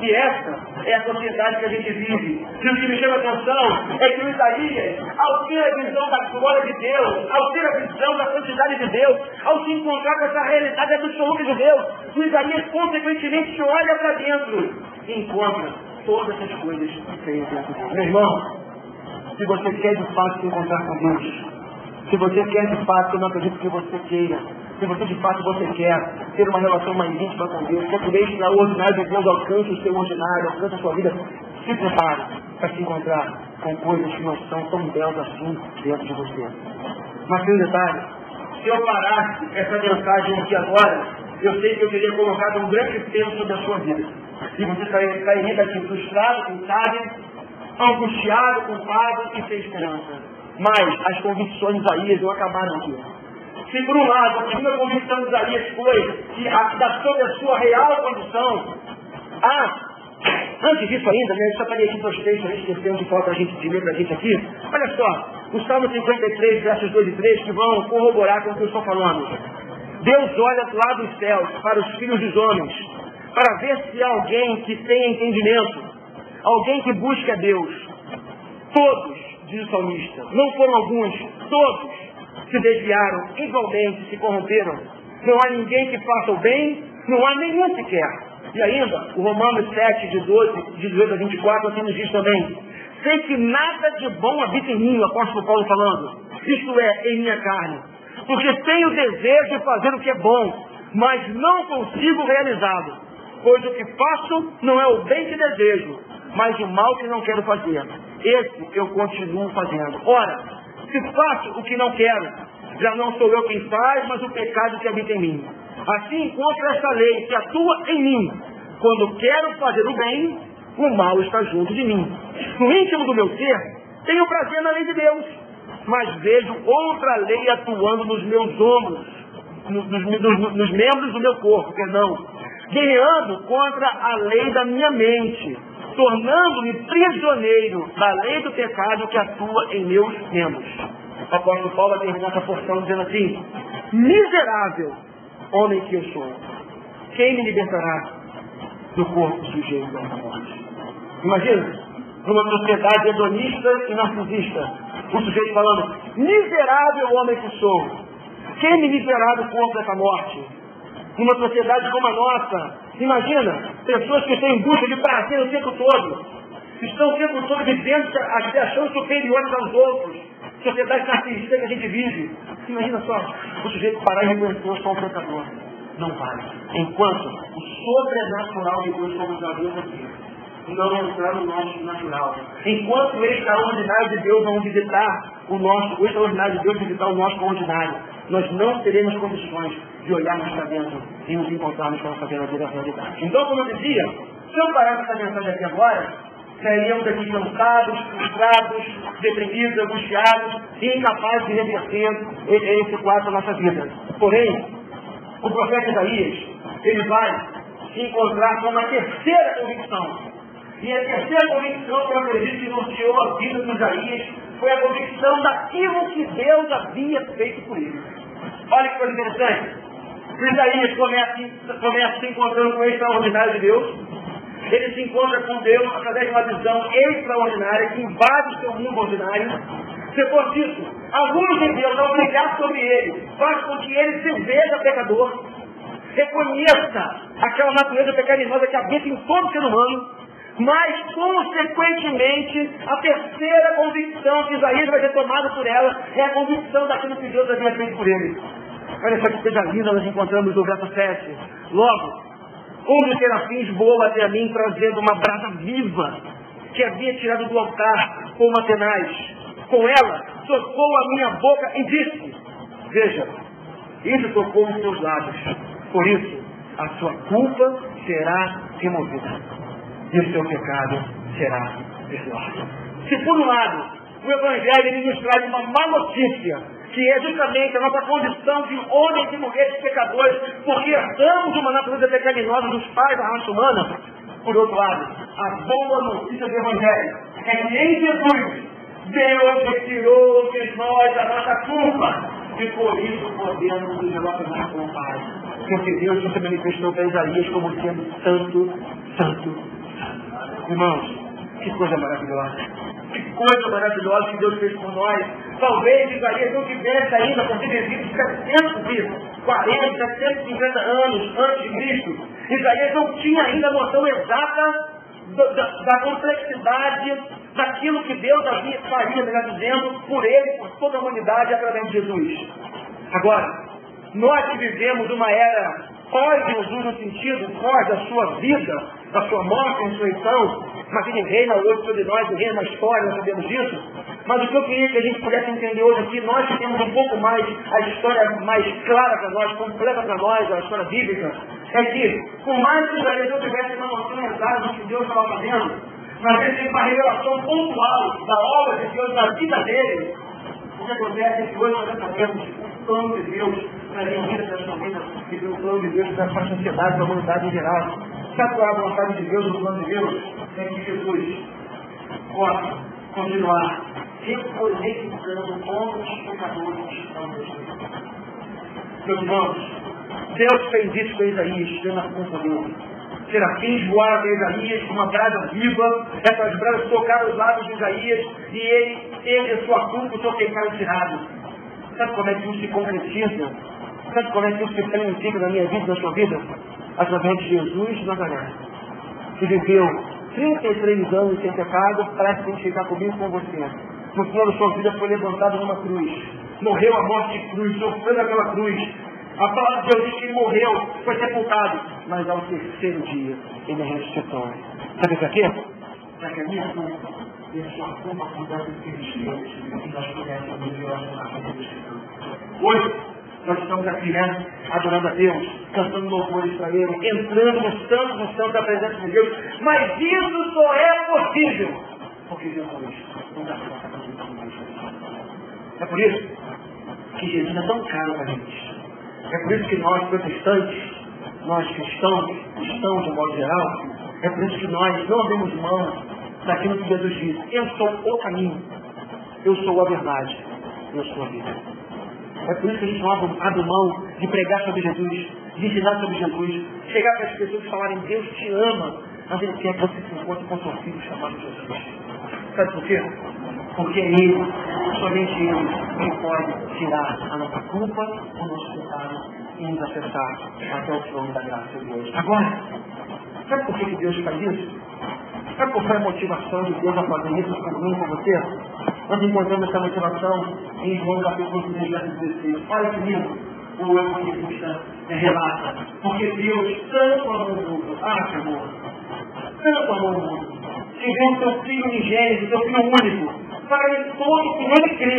E essa é a sociedade que a gente vive. E o que me chama a atenção é que o Isaías, ao ter a visão da glória de Deus, ao ter a visão da santidade de Deus, ao se encontrar com essa realidade absoluta de Deus, o Isaías consequentemente olha para dentro e encontra todas essas coisas feias dentro dele. Meu irmão, se você quer de fato se encontrar com Deus, se você quer de fato, eu não acredito que você queira, se você de fato você quer ter uma relação mais íntima com Deus, quer que o extraordinário de Deus alcance o seu ordinário, alcance a sua vida, se prepare para se encontrar com coisas que não são tão belas assim dentro de você. Mas tem um detalhe, se eu parasse essa mensagem aqui agora, eu sei que eu teria colocado um grande peso sobre a sua vida. E você sairia daqui frustrado, quem sabe, angustiado, culpado e sem esperança. Mas as convicções de Isaías não acabaram aqui. Se por um lado, a segunda convicção de Isaías foi que sobre a sua real condição, antes disso ainda, eu separei aqui dois textos, a gente esqueceu de falar para a gente, de ler para a gente aqui. Olha só, o Salmo 53, versos 2 e 3, que vão corroborar com o que eu estou falando. Deus olha lá dos céus para os filhos dos homens, para ver se há alguém que tenha entendimento, alguém que busque a Deus. Todos, diz o salmista, não foram alguns, todos se desviaram, igualmente se corromperam. Não há ninguém que faça o bem, não há nenhum sequer. E ainda, o Romanos 7, de 18 a 24, assim nos diz também: sei que nada de bom habita em mim, o apóstolo Paulo falando, isto é, em minha carne, porque tenho desejo de fazer o que é bom, mas não consigo realizá-lo, pois o que faço não é o bem que desejo, mas o mal que não quero fazer. Esse eu continuo fazendo. Ora, se faço o que não quero, já não sou eu quem faz, mas o pecado que habita em mim. Assim encontro essa lei que atua em mim. Quando quero fazer o bem, o mal está junto de mim. No íntimo do meu ser, tenho prazer na lei de Deus, mas vejo outra lei atuando nos meus ombros, nos membros do meu corpo, guerreando contra a lei da minha mente, tornando-me prisioneiro da lei do pecado que atua em meus membros. O apóstolo Paulo termina essa porção dizendo assim: miserável homem que eu sou, quem me libertará do corpo sujeito à morte? Imagina, numa sociedade hedonista e narcisista, o sujeito falando: miserável homem que sou, quem me libertará do corpo dessa morte? Numa sociedade como a nossa, imagina, pessoas que estão em busca de prazer o tempo todo, estão o tempo todo vivendo se achando superiores aos outros, sociedade narcisista que a gente vive. Imagina só, o sujeito parar e reconhecer: eu sou um pecador. Não vale. Enquanto o sobrenatural de Deus como já viu aqui não entrar no nosso natural. Enquanto o extraordinário de Deus não visitar o extraordinário de Deus visitar o nosso ordinário, nós não teremos condições de olharmos para dentro e nos encontrarmos com essa verdadeira realidade. Então, como eu dizia, se eu parar essa mensagem aqui agora, saíamos aqui cansados, frustrados, deprimidos, angustiados e incapazes de reverter esse quadro da nossa vida. Porém, o profeta Isaías, ele vai se encontrar com uma terceira convicção. E a terceira convicção que eu acredito que norteou a vida de Isaías foi a convicção daquilo que Deus havia feito por ele. Olha que coisa interessante. Isaías começa se encontrando com o extraordinário de Deus. Ele se encontra com Deus através de uma visão extraordinária que invade o seu mundo ordinário. Depois disso, a luz de Deus, ao brilhar sobre ele, faz com que ele se veja pecador, reconheça aquela natureza pecaminosa que habita em todo ser humano, mas, consequentemente, a terceira convicção que Isaías vai ser tomado por ela é a convicção daquilo que Deus havia feito por ele. Olha só que coisa linda nós encontramos no verso 7. Logo, um dos serafins voou até a mim, trazendo uma brasa viva, que havia tirado do altar com uma tenaz. Com ela, tocou a minha boca e disse, veja, isso tocou os seus lábios. Por isso, a sua culpa será removida. E o seu pecado será perdoado. Se por um lado, o Evangelho ele nos traz uma má notícia, que é justamente a nossa condição de homens e mulheres pecadores, porque herdamos uma natureza pecaminosa dos pais da raça humana. Por outro lado, a boa notícia do Evangelho é que em Jesus, Deus retirou de nós a nossa culpa, e por isso podemos nos relacionar com o Pai. Porque Deus se manifestou para Isaías como sendo santo, santo. Irmãos, que coisa maravilhosa. Que coisa maravilhosa que Deus fez por nós. Talvez Isaías não tivesse ainda, porque vivido 740, 750 anos antes de Cristo. Isaías não tinha ainda a noção exata da complexidade daquilo que Deus faria, melhor dizendo, por ele, por toda a humanidade, através de Jesus. Agora, nós que vivemos uma era pós-Jesus no sentido pós da sua vida, da sua morte, ressurreição, mas ele reina hoje sobre nós, ele reina na história, nós sabemos disso. Mas o que eu queria que a gente pudesse entender hoje aqui, nós que temos um pouco mais a história mais clara para nós, completa para nós, a história bíblica, é que, por mais que Isaías não tivesse uma noção exata do que Deus estava fazendo, mas ele tem uma revelação pontual da obra de Deus na vida dele. O que acontece é que hoje nós sabemos o plano de Deus para a vida dessa vida e o plano de Deus para a sociedade, para a humanidade em geral. Sabe qual é a vontade de Deus, o plano de Deus? É que Jesus possa continuar reconectando homens pecadores ao Deus. Meus irmãos, Deus fez isso com Isaías, dando a culpa dele. Serafins voaram até Isaías com uma brasa viva, essas brasas tocaram os lábios de Isaías e ele teve a sua culpa, o seu pecado tirado. Sabe como é que isso se concretiza? Sabe como é que isso se planifica na minha vida, na sua vida? Através de Jesus de Nazaré, que viveu 33 anos sem pecado para se identificar comigo e com você. No final da sua vida foi levantado numa cruz, morreu a morte de cruz, sofreu aquela cruz. A palavra de Deus diz que ele morreu, foi sepultado, mas ao terceiro dia ele ressuscitou. Sabe para quê? Para que a minha culpa e a sua culpa pudessem ser desfeitas e nós pudéssemos nos relacionar com Deus. Hoje, nós estamos aqui, né? Adorando a Deus, cantando louvores para Ele, entrando no santo da presença de Deus. Mas isso só é possível porque Jesus não dá conta da vida de Deus. É por isso que Jesus é tão caro para a gente. É por isso que nós protestantes, nós cristãos de modo geral, é por isso que nós não abrimos mão daquilo que Jesus disse. Eu sou o caminho, eu sou a verdade, eu sou a vida. É por isso que a gente não abre mão de pregar sobre Jesus, de ensinar sobre Jesus, chegar para as pessoas e falarem, Deus te ama, mas Ele quer que você se encontre com seu filho chamado Jesus. Sabe por quê? Porque Ele, somente Ele pode tirar a nossa culpa, o nosso pecado e nos acessar até o trono da graça de Deus. Agora, sabe por que Deus faz isso? Sabe qual foi a motivação de Deus a fazer isso por mim e por você? Nós encontramos essa motivação em João capítulo 16. Olha que lindo o evangelista relata. Porque Deus tanto amou o mundo, Senhor, tanto amou o mundo, que deu o seu Filho unigênito, o seu Filho único, para ele todo que ele crê.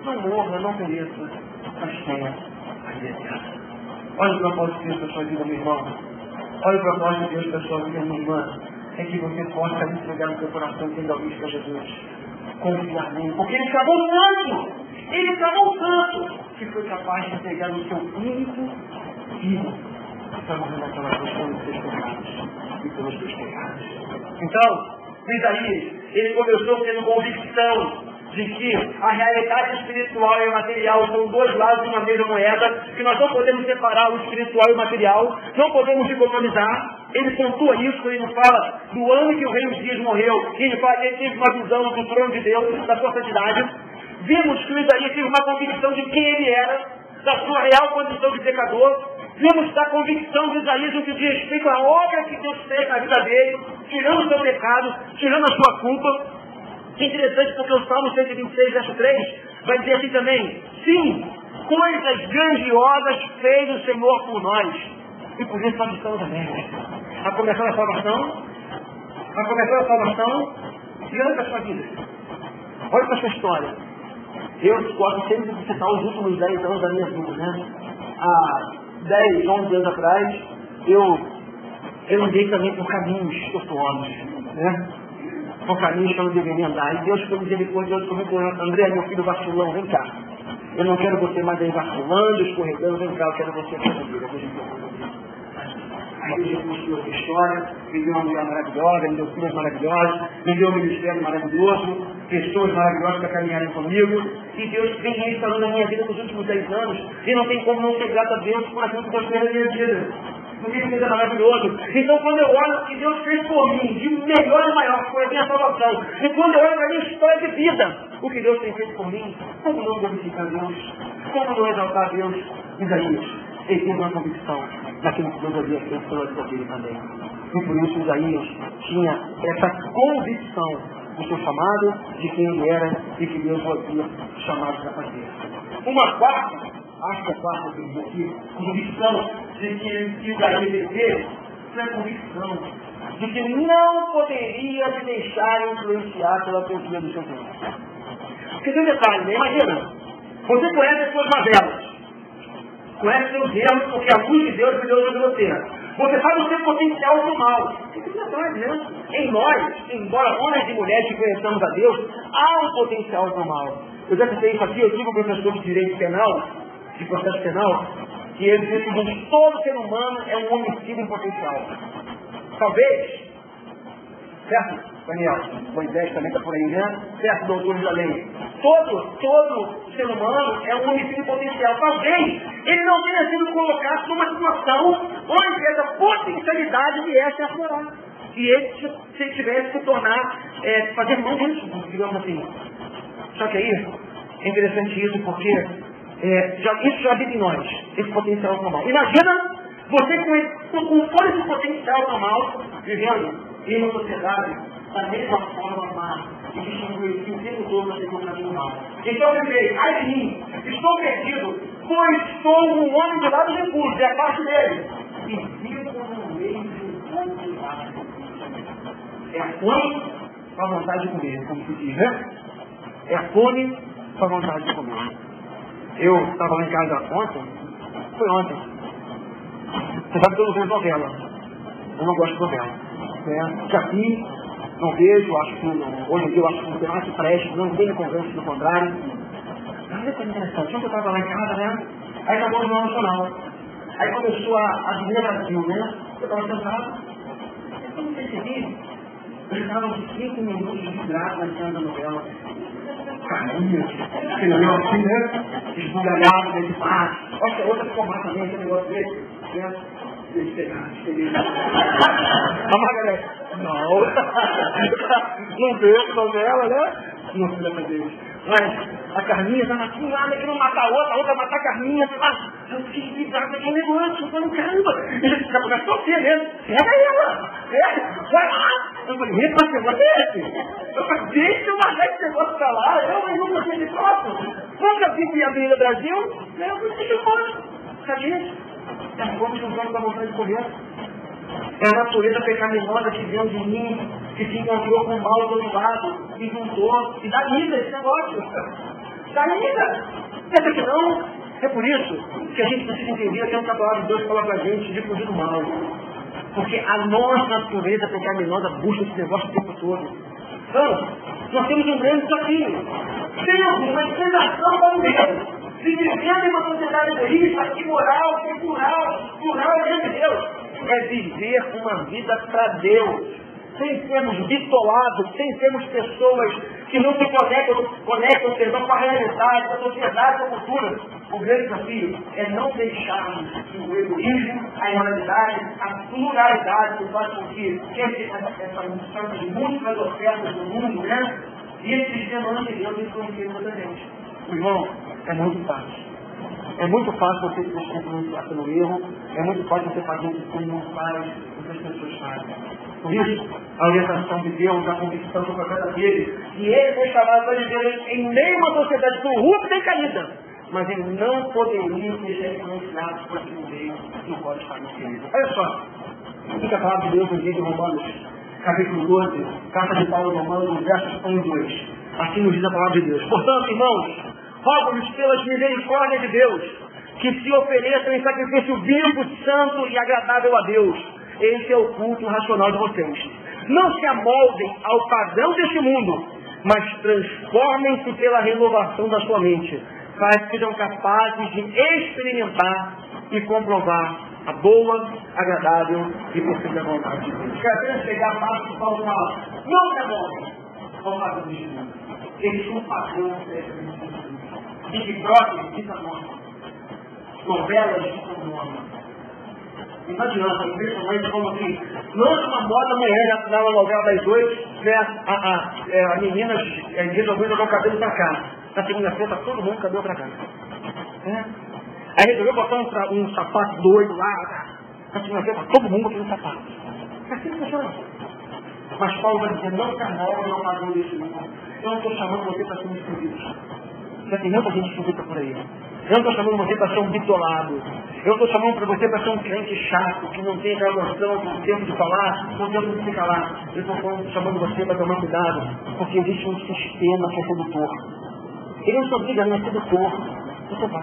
Não morra, não pereça, mas tenha a vida eterna. Olha o propósito de Deus para a sua vida, meu irmão. Olha o propósito de Deus para a sua vida, minha irmã. É que você possa entregar no seu coração tendo a vista a Jesus. Confiar nele, porque ele chamou tanto. Ele chamou tanto que foi capaz de entregar o seu único filho para morrer naquela cruz pelos seus pecados e pelos seus pecados. Então, Isaías, ele começou tendo convicção de que a realidade espiritual e material são dois lados de uma mesma moeda, que nós não podemos separar o espiritual e o material, não podemos dicotomizar. Ele pontua isso quando ele fala do ano que o rei Uzias morreu, e ele fala que ele teve uma visão do trono de Deus, da sua santidade. Vimos que o Isaías teve uma convicção de quem ele era, da sua real condição de pecador. Vimos da convicção de Isaías no que diz respeito à obra que Deus fez na vida dele, tirando o seu pecado, tirando a sua culpa. Que interessante, porque o Salmo 126, verso 3, vai dizer assim também: sim, coisas grandiosas fez o Senhor por nós, e por isso nós estamos alegres. A começar a salvação, e olha para a sua vida, olha para a sua história. Eu gosto sempre de citar os últimos 10 anos da minha vida, né? Há 10, 11 anos atrás, eu andei também por caminhos tortuosos, né? Por caminhos que eu não deveria andar. E Deus foi misericordioso comigo. André, meu filho vacilão, vem cá. Eu não quero você mais aí vacilando, escorregando, vem cá, eu quero você comigo. Aí Deus construiu essa história, me deu uma mulher maravilhosa, me deu filhos maravilhosos, me deu um ministério maravilhoso, pessoas maravilhosas para caminharem comigo. E Deus vem restaurando a minha vida nos últimos 10 anos. E não tem como não ser grato a Deus por aquilo que Deus fez na minha vida. Porque isso é maravilhoso. Então, quando eu olho o que Deus fez por mim, de melhor e maior, foi a minha salvação. E quando eu olho para a minha história de vida, o que Deus tem feito por mim, como não glorificar Deus? Como não exaltar Deus? Isaías, ele teve uma convicção daquilo que Deus havia feito pela vida dele também. E por isso Isaías tinha essa convicção do seu chamado, de quem ele era e que Deus o havia chamado para fazer. Uma quarta, acho que a quarta que eu digo aqui, convicção de que Isaías teve, foi a convicção de que não poderia se deixar influenciar pela cultura do seu tempo. Porque tem um detalhe, né? Imagina, você conhece as suas mazelas, conhece seus erros, porque a luz de Deus brilhou sobre você. Você sabe o seu potencial do mal. Isso é verdade, né? Em nós, embora homens e mulheres que conheçamos a Deus, há um potencial do mal. Eu já citei isso aqui, eu tive um professor de direito penal, de processo penal, que ele disse que todo ser humano é um homicídio em potencial. Talvez, certo, Daniel? Moisés também está por aí, né? Certo, doutores da lei. Todo ser humano é um homicídio potencial. Talvez ele não tenha sido colocado numa situação onde essa potencialidade viesse a aflorar. E ele, se tivesse que tornar, fazer mão disso, digamos assim. Só que aí, é interessante isso, porque isso já vive em nós, esse potencial normal. Imagina você com todo esse potencial normal, vivendo em uma sociedade da mesma forma má, e distinguir o tempo todo para ser um caminho mal. Então eu pensei, ai de mim, estou perdido, pois sou um homem de lados recursos, é a parte dele. E vivo no meio de um povo de lados recursos. É a fome com a vontade de comer, como se diz, né? É a fome com a vontade de comer. Eu estava lá em casa ontem, foi ontem. Você sabe que eu não vejo novela. Eu não gosto de novela. Já vi, não vejo, acho que hoje em dia eu acho que não tem mais que preste, não tem conversa do contrário. Mas olha que interessante, ontem eu estava lá em casa, né? Aí acabou o Jornal Nacional. Aí começou a Avenida Brasil, né? Eu estava sentado, eu não percebi. Eu estava uns 5 minutos de graça na cena da novela. Caramba, você olhou assim, né? Esbugalhado, né? De paz. Acho que a outra ficou mais também, esse negócio dele. Né? A Margarete, não vejo novela, né? Não filha de Deus. Mas a Carminha estava assim, nada que não matar a outra matar a Carminha. Eu fiquei ligado naquele negócio, eu falei, caramba, ele já começou a ser mesmo. Pega ela, vai lá. Eu falei, epa, que negócio é esse? Eu falei, deixa eu largar esse negócio pra lá, eu não gostei de próximo. Quando eu vim para a Avenida Brasil, eu falei, deixa eu fora. Sabia? É como juntando com a vontade de comer. É a natureza pecaminosa que veio de mim, que se encontrou com o mal do outro lado. e juntou, e dá vida esse negócio. Dá vida. Pensa que não? É por isso que a gente precisa entender aquilo que a palavra de Deus fala pra gente de fugir do mal. Porque a nossa natureza pecaminosa busca esse negócio o tempo todo. Então, nós temos um grande desafio. Temos uma inclinação para o medo. Vivendo em uma sociedade egoísta, imoral, plural diante de Deus. É viver uma vida para Deus. Sem sermos bitolados, sem sermos pessoas que não se conectam com a realidade, com a sociedade, com a cultura. O grande desafio é não deixarmos que o egoísmo, a imoralidade, a pluralidade que faz com que essa de múltiplas ofertas do mundo, né? E esse sistema não de Deus influencia muita gente. Irmão, é muito fácil. É muito fácil você se influenciar pelo erro, é muito fácil você fazer o que você não faz, o que as pessoas fazem. Por isso, a orientação de Deus, a convicção do profeta dele, que ele foi chamado para viver em meio a uma sociedade corrupta e caída, mas ele não poderia ser influenciado por aquele meio no qual está inserido. Olha só, o que a palavra de Deus nos diz em Romanos, capítulo 12, carta de Paulo aos Romanos, versos 1 e 2. Assim nos diz a palavra de Deus. Portanto, irmãos, rogo-lhes pelas misericórdias de Deus, que se ofereçam em sacrifício vivo, santo e agradável a Deus. Esse é o culto racional de vocês. Não se amoldem ao padrão deste mundo, mas transformem-se pela renovação da sua mente, para que sejam capazes de experimentar e comprovar a boa, agradável e perfeita vontade de Deus. Quero apenas pegar a parte que Paulo fala. Não se amoldem ao padrão deste mundo. Eles são padrão deste mundo. Big Brother, fica nome. Novelas, fica nome. Não adianta, principalmente como assim, lança uma moda amanhã na novela das 8, né, a menina resolveu jogar o cabelo pra cá. Na segunda-feira tá todo mundo com o cabelo pra cá. Aí resolveu botar um sapato doido lá. Na segunda-feira tá todo mundo com aquele sapato. Assim que funciona. Mas Paulo vai dizer, não se amolde ao padrão desse mundo. Eu não estou chamando você para ser um esquisito. Já tem muita gente esquisita por aí. Eu não estou chamando você para ser um bitolado. Eu estou chamando para você para ser um crente chato, que não tem aquela noção do tempo de falar, do tempo de se calar. Eu estou chamando você para tomar cuidado, porque existe um sistema que é sedutor. Ele não se obriga a ser sedutor. Você vai.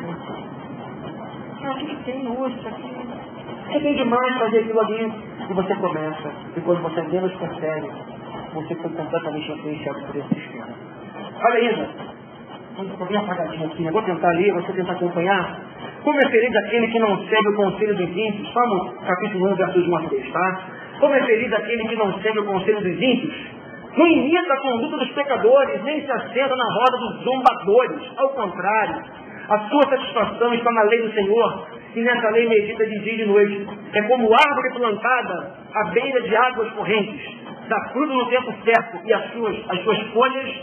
O que tem hoje isso aqui? Você tem demais fazer aquilo ali. E você começa. E quando você menos percebe, você foi completamente influenciado por esse sistema. Olha isso. Estou bem apagadinho aqui, eu vou tentar ler, você tentar acompanhar. Como é feliz aquele que não segue o conselho dos ímpios, Salmo capítulo 1, versos 1 a 3, tá? Como é feliz aquele que não segue o conselho dos ímpios, não imita a conduta dos pecadores, nem se assenta na roda dos zombadores. Ao contrário, a sua satisfação está na lei do Senhor, e nessa lei medita de dia e de noite. É como árvore plantada à beira de águas correntes, dá fruto no tempo certo, e as suas folhas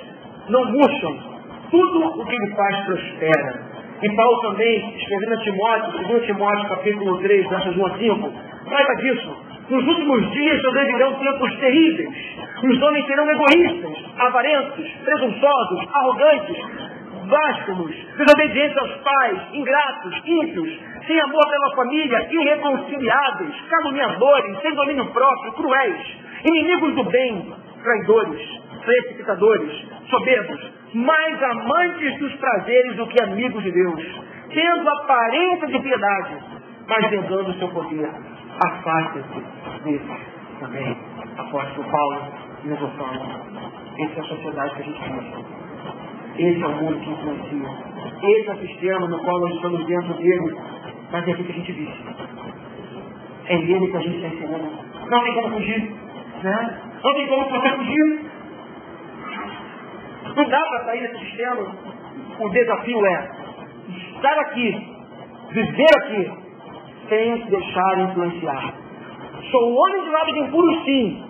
não murcham. Tudo o que ele faz prospera. E Paulo também, escrevendo a Timóteo, 2 Timóteo capítulo 3, versos 1 a 5, trata disso. Nos últimos dias sobrevirão tempos terríveis. Os homens serão egoístas, avarentos, presunçosos, arrogantes, blasfemos, desobedientes aos pais, ingratos, ímpios, sem amor pela família, irreconciliáveis, caluniadores, sem domínio próprio, cruéis, inimigos do bem, traidores, precipitadores, soberbos, mais amantes dos prazeres do que amigos de Deus, tendo aparência de piedade, mas negando o seu poder. Afaste-se desses também. Apóstolo Paulo nos fala. Essa é a sociedade que a gente vive. Esse é o mundo que influencia. Esse é o sistema no qual nós estamos dentro dele. Mas é aqui que a gente vive. É nele que a gente está ensinando. Não tem como fugir. Né? Não tem como você fugir. Não dá para sair desse sistema. O desafio é estar aqui, viver aqui, sem se deixar influenciar. Sou um homem de lábios impuros, sim.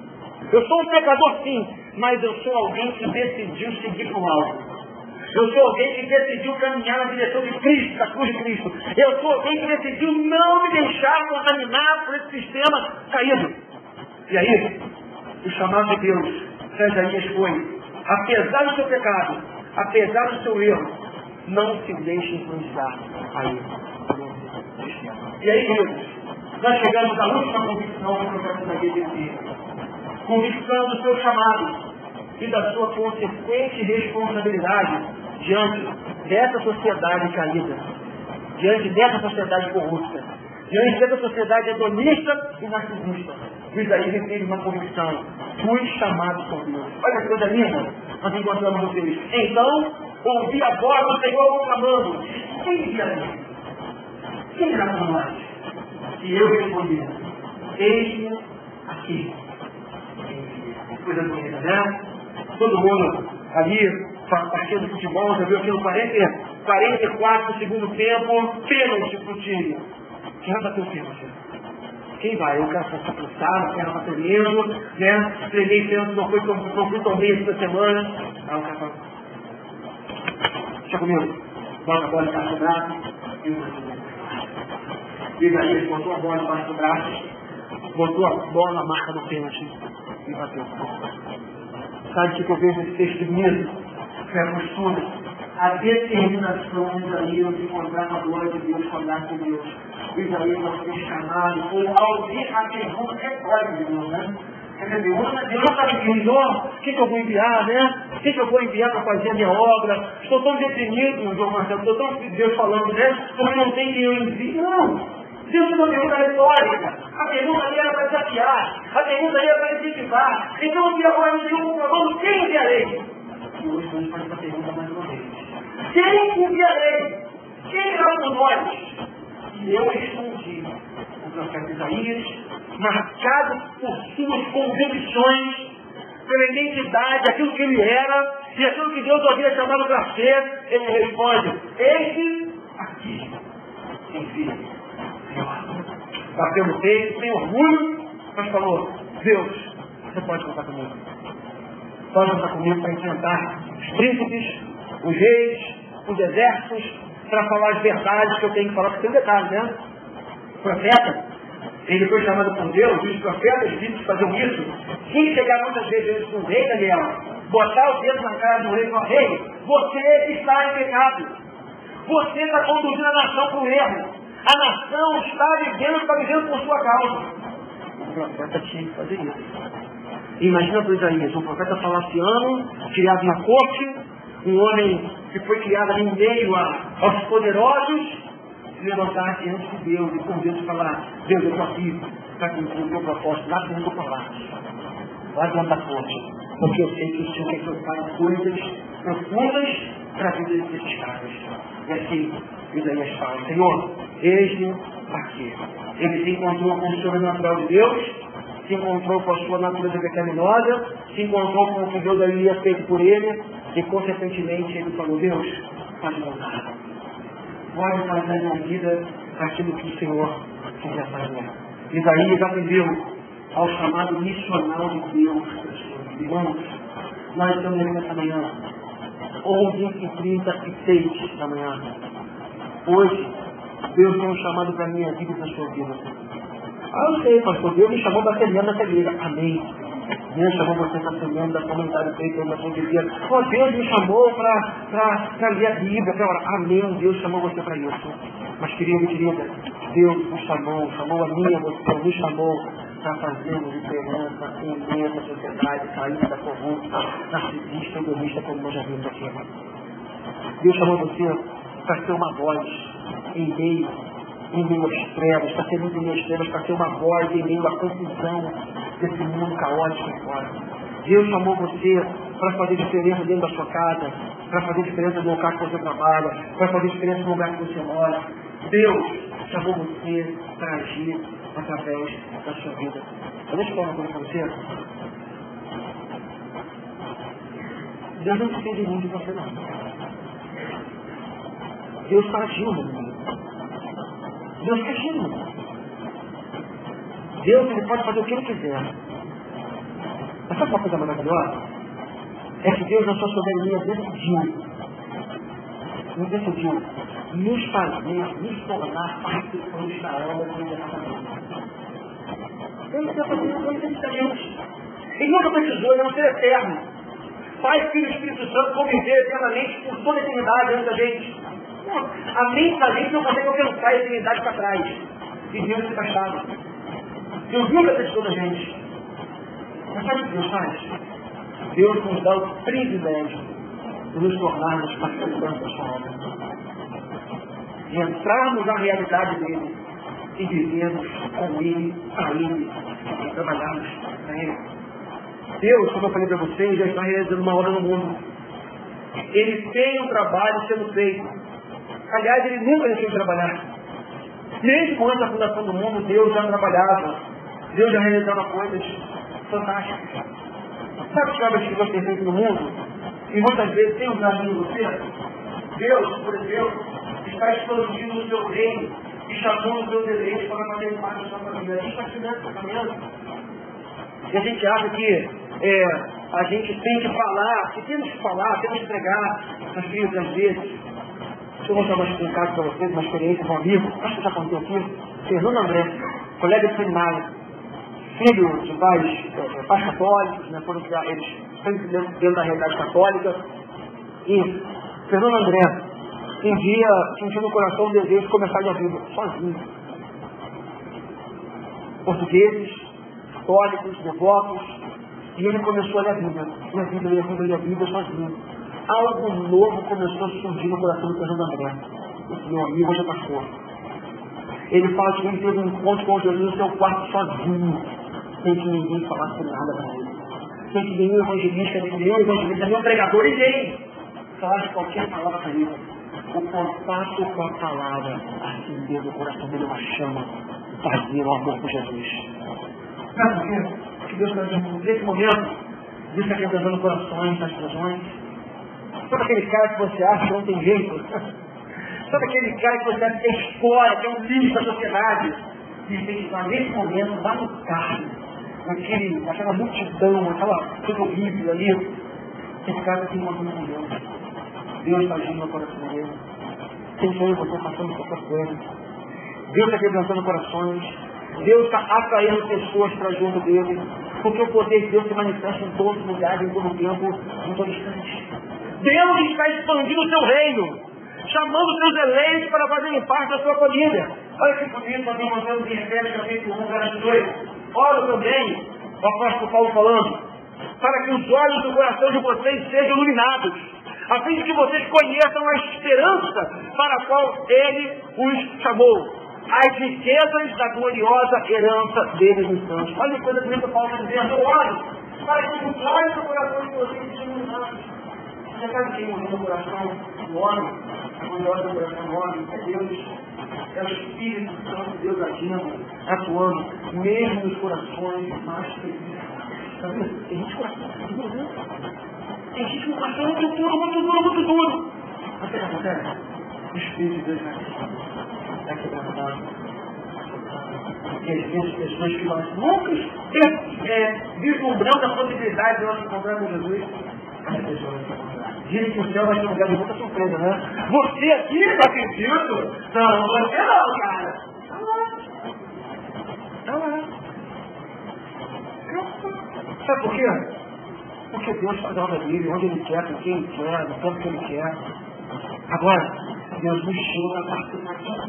Eu sou um pecador, sim. Mas eu sou alguém que decidiu seguir para o alto. Eu sou alguém que decidiu caminhar na direção de Cristo, da cruz de Cristo. Eu sou alguém que decidiu não me deixar contaminar por esse sistema caído. E aí, o chamado de Deus, Isaías foi: apesar do seu pecado, apesar do seu erro, não se deixe influenciar a ele. E aí, queridos, nós chegamos à última convicção do profeta Isaías de si. Convicção do seu chamado. e da sua consequente responsabilidade diante dessa sociedade caída, diante dessa sociedade corrupta, diante dessa sociedade hedonista e narcisista. Isaías recebe uma convicção: fui chamado por Deus. Olha que coisa linda, nós encontramos no texto. Então, ouvi a voz do Senhor clamando: quem enviarei? Quem irá por nós? E eu respondi: eis-me aqui. Coisa bonita, né? Todo mundo ali, partindo do futebol, já viu aquilo 44 do segundo tempo, pênalti pro time. Quem vai bater o pênalti? Quem vai? Eu quero passar cansado, quero bater mesmo, né? Treinei pênalti, não fui tão bem essa semana. Aí o cara fala: deixa comigo, bota a bola embaixo do braço, e daí ele botou a bola embaixo do braço, botou a bola na marca do pênalti e bateu. Sabe o que eu vejo nesse texto bonito? Que é a postura, a determinação de Isaías de encontrar a glória de Deus, falar com Deus. Isaías vai ser chamado ao ouvir a pergunta retórica de Deus, né? Deus não está me enviando, quem que eu vou enviar, né? Quem que eu vou enviar para fazer a minha obra? Estou tão deprimido, João Marcelo, estou tão Deus falando, né? Como não tem quem eu envie. Não! Deus não pergunta retórica. A pergunta ali era para desafiar. A pergunta ali era para incentivar. Então eu queria agora dizer um problema: quem enviarei? E hoje vamos fazer essa pergunta mais uma vez: quem enviarei? Quem irá por nós? E eu respondi: o profeta Isaías, marcado por suas convicções, pela identidade, aquilo que ele era e aquilo que Deus havia chamado para ser, ele responde: eis-me aqui, envia. Bateu no peito, sem orgulho, mas falou: Deus, você pode contar comigo. Pode contar comigo para enfrentar os príncipes, os reis, os exércitos, para falar as verdades que eu tenho que falar. Porque tem um detalhe, né? O profeta, ele foi chamado por Deus, e os profetas bíblicos faziam isso. Quem chegar muitas vezes com o rei Daniel, botar o dedo na cara do rei e falar: rei, você está em pecado. Você está conduzindo a nação para o erro. A nação está vivendo por sua causa. O profeta tinha que fazer isso. Imagina para Isaías, um profeta palaciano, criado na corte, um homem que foi criado ali em meio aos poderosos, se levantar diante de Deus e com Deus falar: Deus, eu estou aqui para cumprir o meu propósito, lá dentro do palácio, lá dentro da corte, porque eu sei que o Senhor quer que eu faça coisas profundas para a vida desses caras. E assim, Isaías fala: Senhor, eis-me aqui. Ele se encontrou com o sobrenatural de Deus, se encontrou com a sua natureza pecaminosa, se encontrou com o que Deus havia feito por ele, e consequentemente ele falou: Deus, pode mudar. Pode fazer na minha vida aquilo que o Senhor quiser fazer. Isaías atendeu ao chamado missional de Deus. Irmãos, nós estamos aqui nessa manhã, 11h36 da manhã. Hoje, Deus tem um chamado para a minha vida e para a sua vida. Eu sei, pastor, Deus me chamou para ser membro dessa igreja. Amém. Deus chamou você para ser membro da comunidade feita na sua igreja. Deus me chamou para ler a Bíblia, para orar. Amém. Deus chamou você para isso. Mas, querido e querida, Deus nos chamou a mim, a você, nos chamou para fazermos diferença em meio à sociedade caída, corrupta, narcisista, egoísta, como nós já vimos aqui. Deus chamou você para ser uma voz em meio às trevas, para ser luz em meio às trevas, para ser uma voz em meio à confusão desse mundo caótico fora. Deus chamou você para fazer diferença dentro da sua casa, para fazer diferença no lugar que você trabalha, para fazer diferença no lugar que você mora. Deus chamou você para agir através da sua vida. Deixa eu falar uma coisa para você. Deus não precisa de mim de você não. Deus está agindo no mundo. Deus está agindo no mundo. Deus, ele pode fazer o que ele quiser. Mas sabe uma coisa maravilhosa? É que Deus, na sua soberania, decidiu nos fazer, nos tornar participantes da obra do Deus. Ele quer fazer uma coisa diferente. Ele nunca precisou, ele é um ser eterno. Pai, Filho e Espírito Santo conviver eternamente por toda a eternidade diante da gente. A mente da gente não consegue alcançar a eternidade para trás. E Deus se afastava. Deus nunca precisou da gente. Mas sabe o que Deus faz? Deus nos dá o privilégio de nos tornarmos participantes da sua obra. De entrarmos na realidade dele e vivermos com ele, a ele, e trabalharmos para ele. Deus, como eu falei para vocês, já está realizando uma obra no mundo. Ele tem um trabalho sendo feito. Aliás, ele nunca deixou de trabalhar. Mesmo antes da fundação do mundo, Deus já trabalhava. Deus já realizava coisas fantásticas. Sabe que obras que Deus tem feito no mundo? E muitas vezes tem um jardim em você? Deus, por exemplo, está expandindo o seu reino e chamando os seus desejos para fazer parte da sua família. A gente está estudando essa caminhada. E a gente acha que a gente tem que falar, que temos que falar, temos que pregar nas filhas às vezes. Eu vou chamar de um caso para vocês, uma experiência com um amigo, acho que já contei aqui, Fernando André, colega de seminário, filho de pais católicos, né, foram criar eles sempre dentro da realidade católica. E Fernando André, um dia sentiu no coração o desejo de começar a vida sozinho. Portugueses, católicos, devotos, e ele começou a ler a Bíblia sozinho. Algo novo começou a surgir no coração do Fernando André. Esse meu amigo hoje é pastor. Ele fala que ele teve um encontro com Jesus no seu quarto sozinho, sem que ninguém falasse nada para ele. Sem que nenhum evangelista, nenhum pregador, ninguém falasse qualquer palavra para ele. O contato com a palavra acendeu no coração dele uma chama vazia no amor por Jesus. Sabe por quê? Que Deus está dizendo, nesse momento, Deus está quebrando corações, nas prisões. Sabe aquele cara que você acha que não tem jeito? Sabe aquele cara que você acha que é história, que é um lixo da sociedade? E tem que estar nesse momento, lá no carro, naquela multidão, aquela coisa horrível ali. Esse cara tem uma coisa com Deus. Deus está agindo no coração dele. Tem que você passando por qualquer coisa. Deus está quebrantando corações. Deus está atraindo pessoas para junto dele. Porque o poder de Deus se manifesta em todos os lugares, em todo o tempo, em todo instante. Deus está expandindo o seu reino, chamando os seus eleitos para fazerem parte da sua família. Olha que bonito, nós estamos mandando em Efésios capítulo 1, verso 2. Ora também, o apóstolo Paulo falando, para que os olhos do coração de vocês sejam iluminados, a fim de que vocês conheçam a esperança para a qual ele os chamou, as riquezas da gloriosa herança deles nos santos. Olha que coisa bonita Paulo está dizendo, olha, para que os olhos do coração de vocês sejam iluminados. Você sabe quem mudou o coração do homem? O olhos do coração do homem é Deus. É o Espírito Santo de Deus agindo, atuando, mesmo nos corações mais felizes. Sabe? Tem gente com coração duro, né? Tem gente com coração muito duro. Mas o que acontece? O Espírito de Deus vai quebrantando. Porque às vezes pessoas que nós nunca vislumbramos a possibilidade de nós encontrarmos Jesus, as pessoas vão se encontrar. Dizem que o céu vai ser um lugar de muita surpresa, né? Você aqui, não acredito? Não, você não, cara. Tá lá. Sabe por quê? Porque Deus faz a obra dele, onde Ele quer, com quem Ele quer, no tempo que Ele quer. Agora, Deus nos chama a participar disso.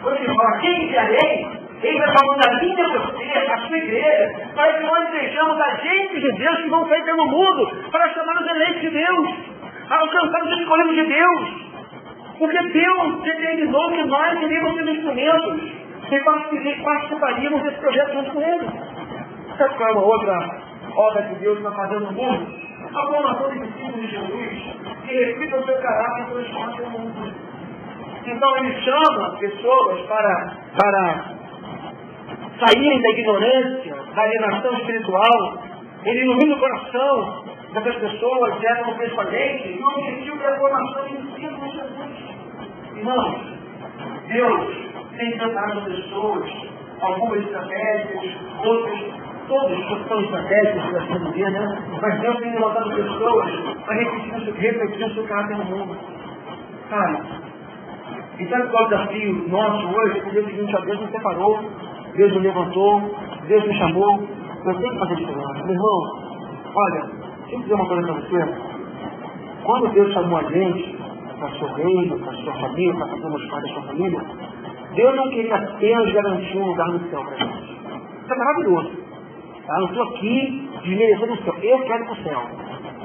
Quando Ele fala, quem querem? Ele vai falando da minha você, a sua igreja, para que nós sejamos agentes de Deus que vão sair pelo mundo para chamar os eleitos de Deus, para alcançar os escolhidos de Deus. Porque Deus determinou que nós seríamos seus instrumentos e participaríamos desse projeto junto com Ele. Sabe qual é uma outra obra que Deus está fazendo no mundo? A formação de discípulos de Jesus que reflitam o seu caráter e transformam o mundo. Então Ele chama pessoas para saírem da ignorância, da alienação espiritual. Ele ilumina o coração dessas pessoas, levam o pessoalmente, e o objetivo é a formação de discípulos de Jesus. Irmãos, Deus tem preparado pessoas, algumas estratégicas, outras, todos são estratégicos, por assim dizer, né? Mas Deus tem levantado pessoas para refletir o seu caráter no mundo. Sabe? E sabe qual é o desafio nosso hoje? Porque o seguinte, Deus nos separou, Deus nos levantou, Deus nos chamou. Eu tenho que fazer diferença. Meu irmão, olha, deixa eu dizer uma coisa para você. Quando Deus chamou a gente para o seu reino, para a sua família, para fazermos parte da sua família, Deus não queria apenas garantir um lugar no céu para a gente. Isso é maravilhoso. Eu não estou aqui desmerecendo o céu. Eu quero ir para o céu.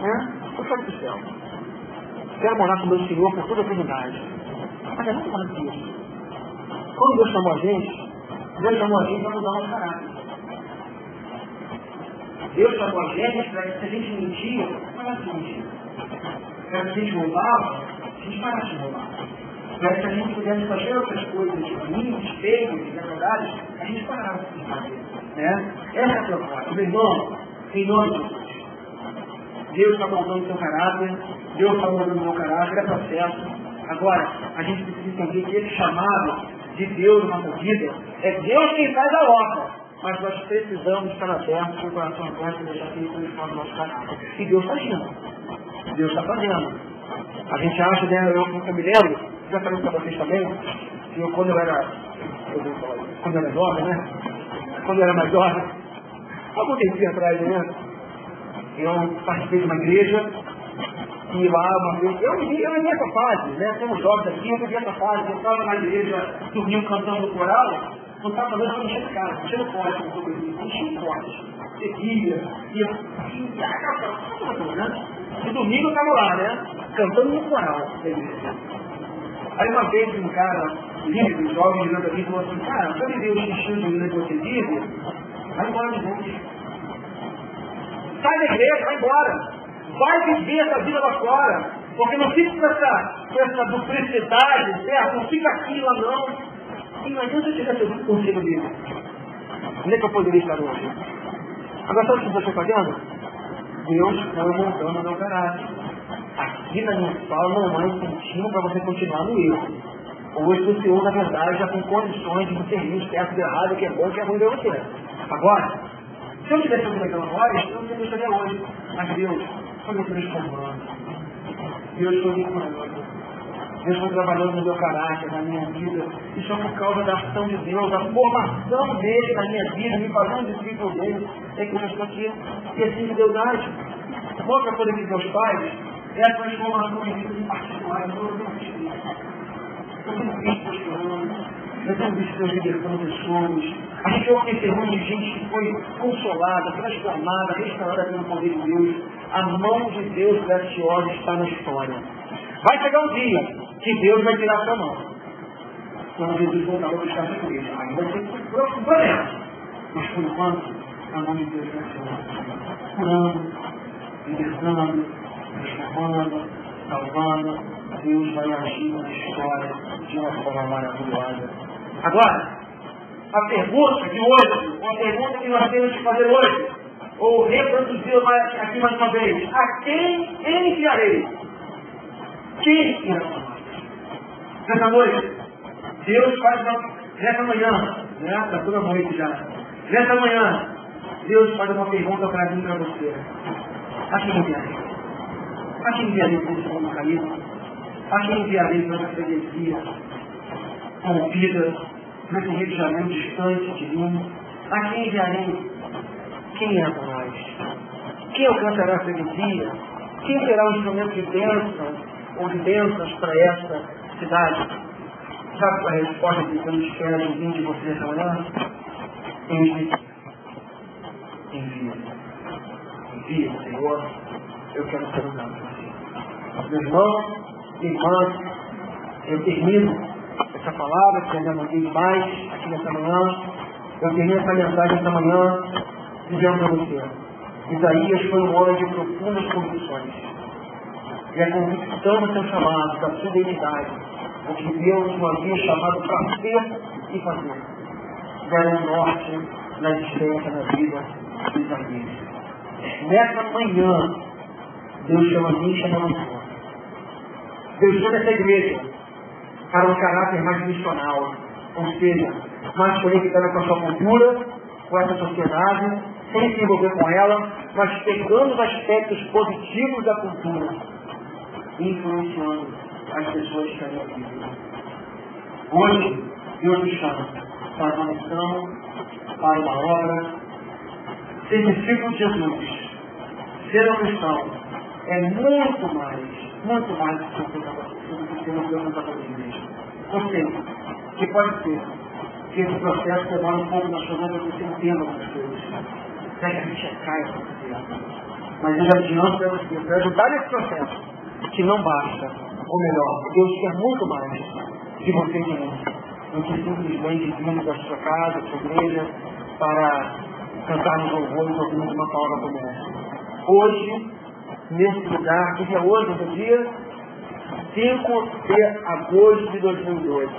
Né? Eu quero ir para o céu. Quero morar com o meu Senhor por toda a eternidade. Mas é muito mais que isso. Quando Deus chamou a gente para mudar o nosso caráter. Deus chamou a gente para que se a gente mentia, parasse de mentir. Para que a gente roubava, a gente parasse de roubar. Para que a gente pudesse fazer outras coisas ruins, feias, desagradáveis, a gente parasse de fazer. Né? Essa é a proposta. Meu irmão, em nome de Jesus. Deus está moldando o seu caráter, Deus está moldando o meu caráter, é processo. Agora, a gente precisa entender que esse chamado de Deus na nossa vida é Deus quem faz a obra. Mas nós precisamos estar abertos, com o coração aberto, e deixar que Ele transforme o nosso caráter. E Deus está agindo. Deus está fazendo. A gente acha, né, eu me lembro, já falei para vocês também, que quando eu era jovem, né? Quando eu era mais jovem, algum tempinho atrás, né? Eu participei de uma igreja, e lá uma vez, eu vivi essa fase, né? Temos jovens aqui, eu vivi essa fase, eu estava na igreja, dormindo, cantando no coral, não estava fazendo para encher de casa, encher o pote, encher o pote, seguia, né? E domingo eu estava lá, né? Cantando no coral da igreja. Aí uma vez um cara livre, jovem, virando aqui, falou assim, cara, você viver o xixi de vida que você vive, vai embora de Deus. Sai da igreja, vai embora. Vai viver essa vida lá fora. Porque não fica com essa duplicidade, certo? Não fica aqui lá não. E não adianta eu tivesse ouvido o conselho dele. Onde é que eu poderia estar hoje? Agora sabe o que eu estou fazendo? Deus foi montando o meu caráter. Aqui na minha sala não há incentivo para você continuar no erro. Hoje o Senhor, na verdade, já tem condições de discernir certo e errado, o que é bom e o que é ruim de você. Agora, se eu tivesse ouvido aquela voz, eu não estaria hoje. Mas Deus foi me transformando. Deus foi me curando. Deus foi trabalhando no meu caráter, na minha vida. Isso é por causa da ação de Deus, da formação dele na minha vida, me fazendo discípulo dele. É que eu estou aqui. E assim que Deus age. Outra coisa que Deus faz é a transformação de vida em particular. Eu tenho visto prosperando. Eu tenho visto Deus libertando pessoas. A gente ouve testemunho de gente que foi consolada, transformada, restaurada pelo poder de Deus. A mão de Deus graciosa está na história. Vai chegar um dia que Deus vai tirar a sua mão. Quando Jesus voltar para buscar a igreja. Aí vai ser um problema. Mas por enquanto, a mão de Deus graciosa. Curando, libertando, transformando, salvando. Deus vai agir na história de uma forma maravilhosa. Agora, a pergunta de hoje, a pergunta que nós temos que fazer hoje, ou reproduzir aqui mais uma vez, a quem enviarei? Quem irá chamar? Nessa noite, Deus faz nessa manhã, né? Está toda noite já. Nessa manhã, Deus faz uma pergunta para mim e para você. A quem enviarei? A quem enviarei para esse mundo caído? A quem enviarei para essa freguesia corrompida, nesse Rio de Janeiro distante de mim? A quem enviarei? Quem é para nós? Quem alcançará a freguesia? Quem será o instrumento de bênção ou de bênçãos para essa cidade? Sabe a resposta que eu espero de mim de você essa manhã? Envia. Envia, Senhor. Eu quero ser usado por você. Meu irmão, irmãs, eu termino essa palavra, que ainda não digo mais aqui nessa manhã. Eu termino essa mensagem essa manhã dizendo para você. Isaías foi um homem de profundas convicções. E a convicção do seu chamado, da sua identidade, o que Deus o havia chamado para ser e fazer, deram um norte na existência, na vida de Isaías. Nessa manhã, Deus chama a mim e chama a você. Deus chama essa igreja para um caráter mais missional, ou seja, mais conectada com a sua cultura, com essa sociedade, sem se envolver com ela, mas pegando os aspectos positivos da cultura e influenciando as pessoas que estão aqui. Hoje, Deus me chama para uma missão, para uma obra. Ser discípulo de Jesus, ser um cristão, é muito mais do que ser uma pergunta para a igreja. Eu sei que pode ser que esse processo demora um pouco na sua vida para você entenda algumas coisas. Até que a gente caia essa confiança. Mas eu já adianto para você, para ajudar nesse processo, que não basta, ou melhor, Deus quer muito mais de você e de mim, do que simplesmente vir da sua casa, da sua igreja, para cantarmos louvores e ouvirmos uma palavra como essa. Hoje, nesse lugar, que é hoje, no dia 5 de agosto de 2012,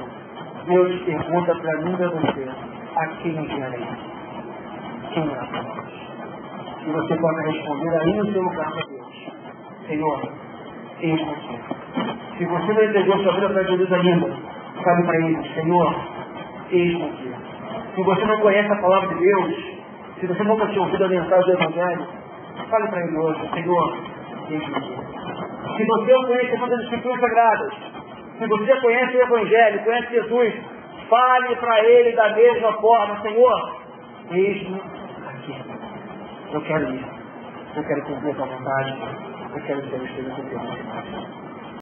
Deus pergunta para mim e para você, a quem enviarei? Quem irá para nós? E você pode responder aí no seu lugar para Deus. Senhor, eis você. Se você não entregou sua vida para Jesus ainda, fale para Ele, Senhor, eis você. Se você não conhece a palavra de Deus, se você nunca tinha ouvido a mensagem do Evangelho, fale para Ele hoje, Senhor, eis você. Se você não conhece todas as Escrituras Sagradas, se você conhece o Evangelho, conhece Jesus, fale para Ele da mesma forma, Senhor, eis-me aqui. Eu quero ir. Eu quero cumprir a tua vontade. Eu quero ser o Espírito de Deus.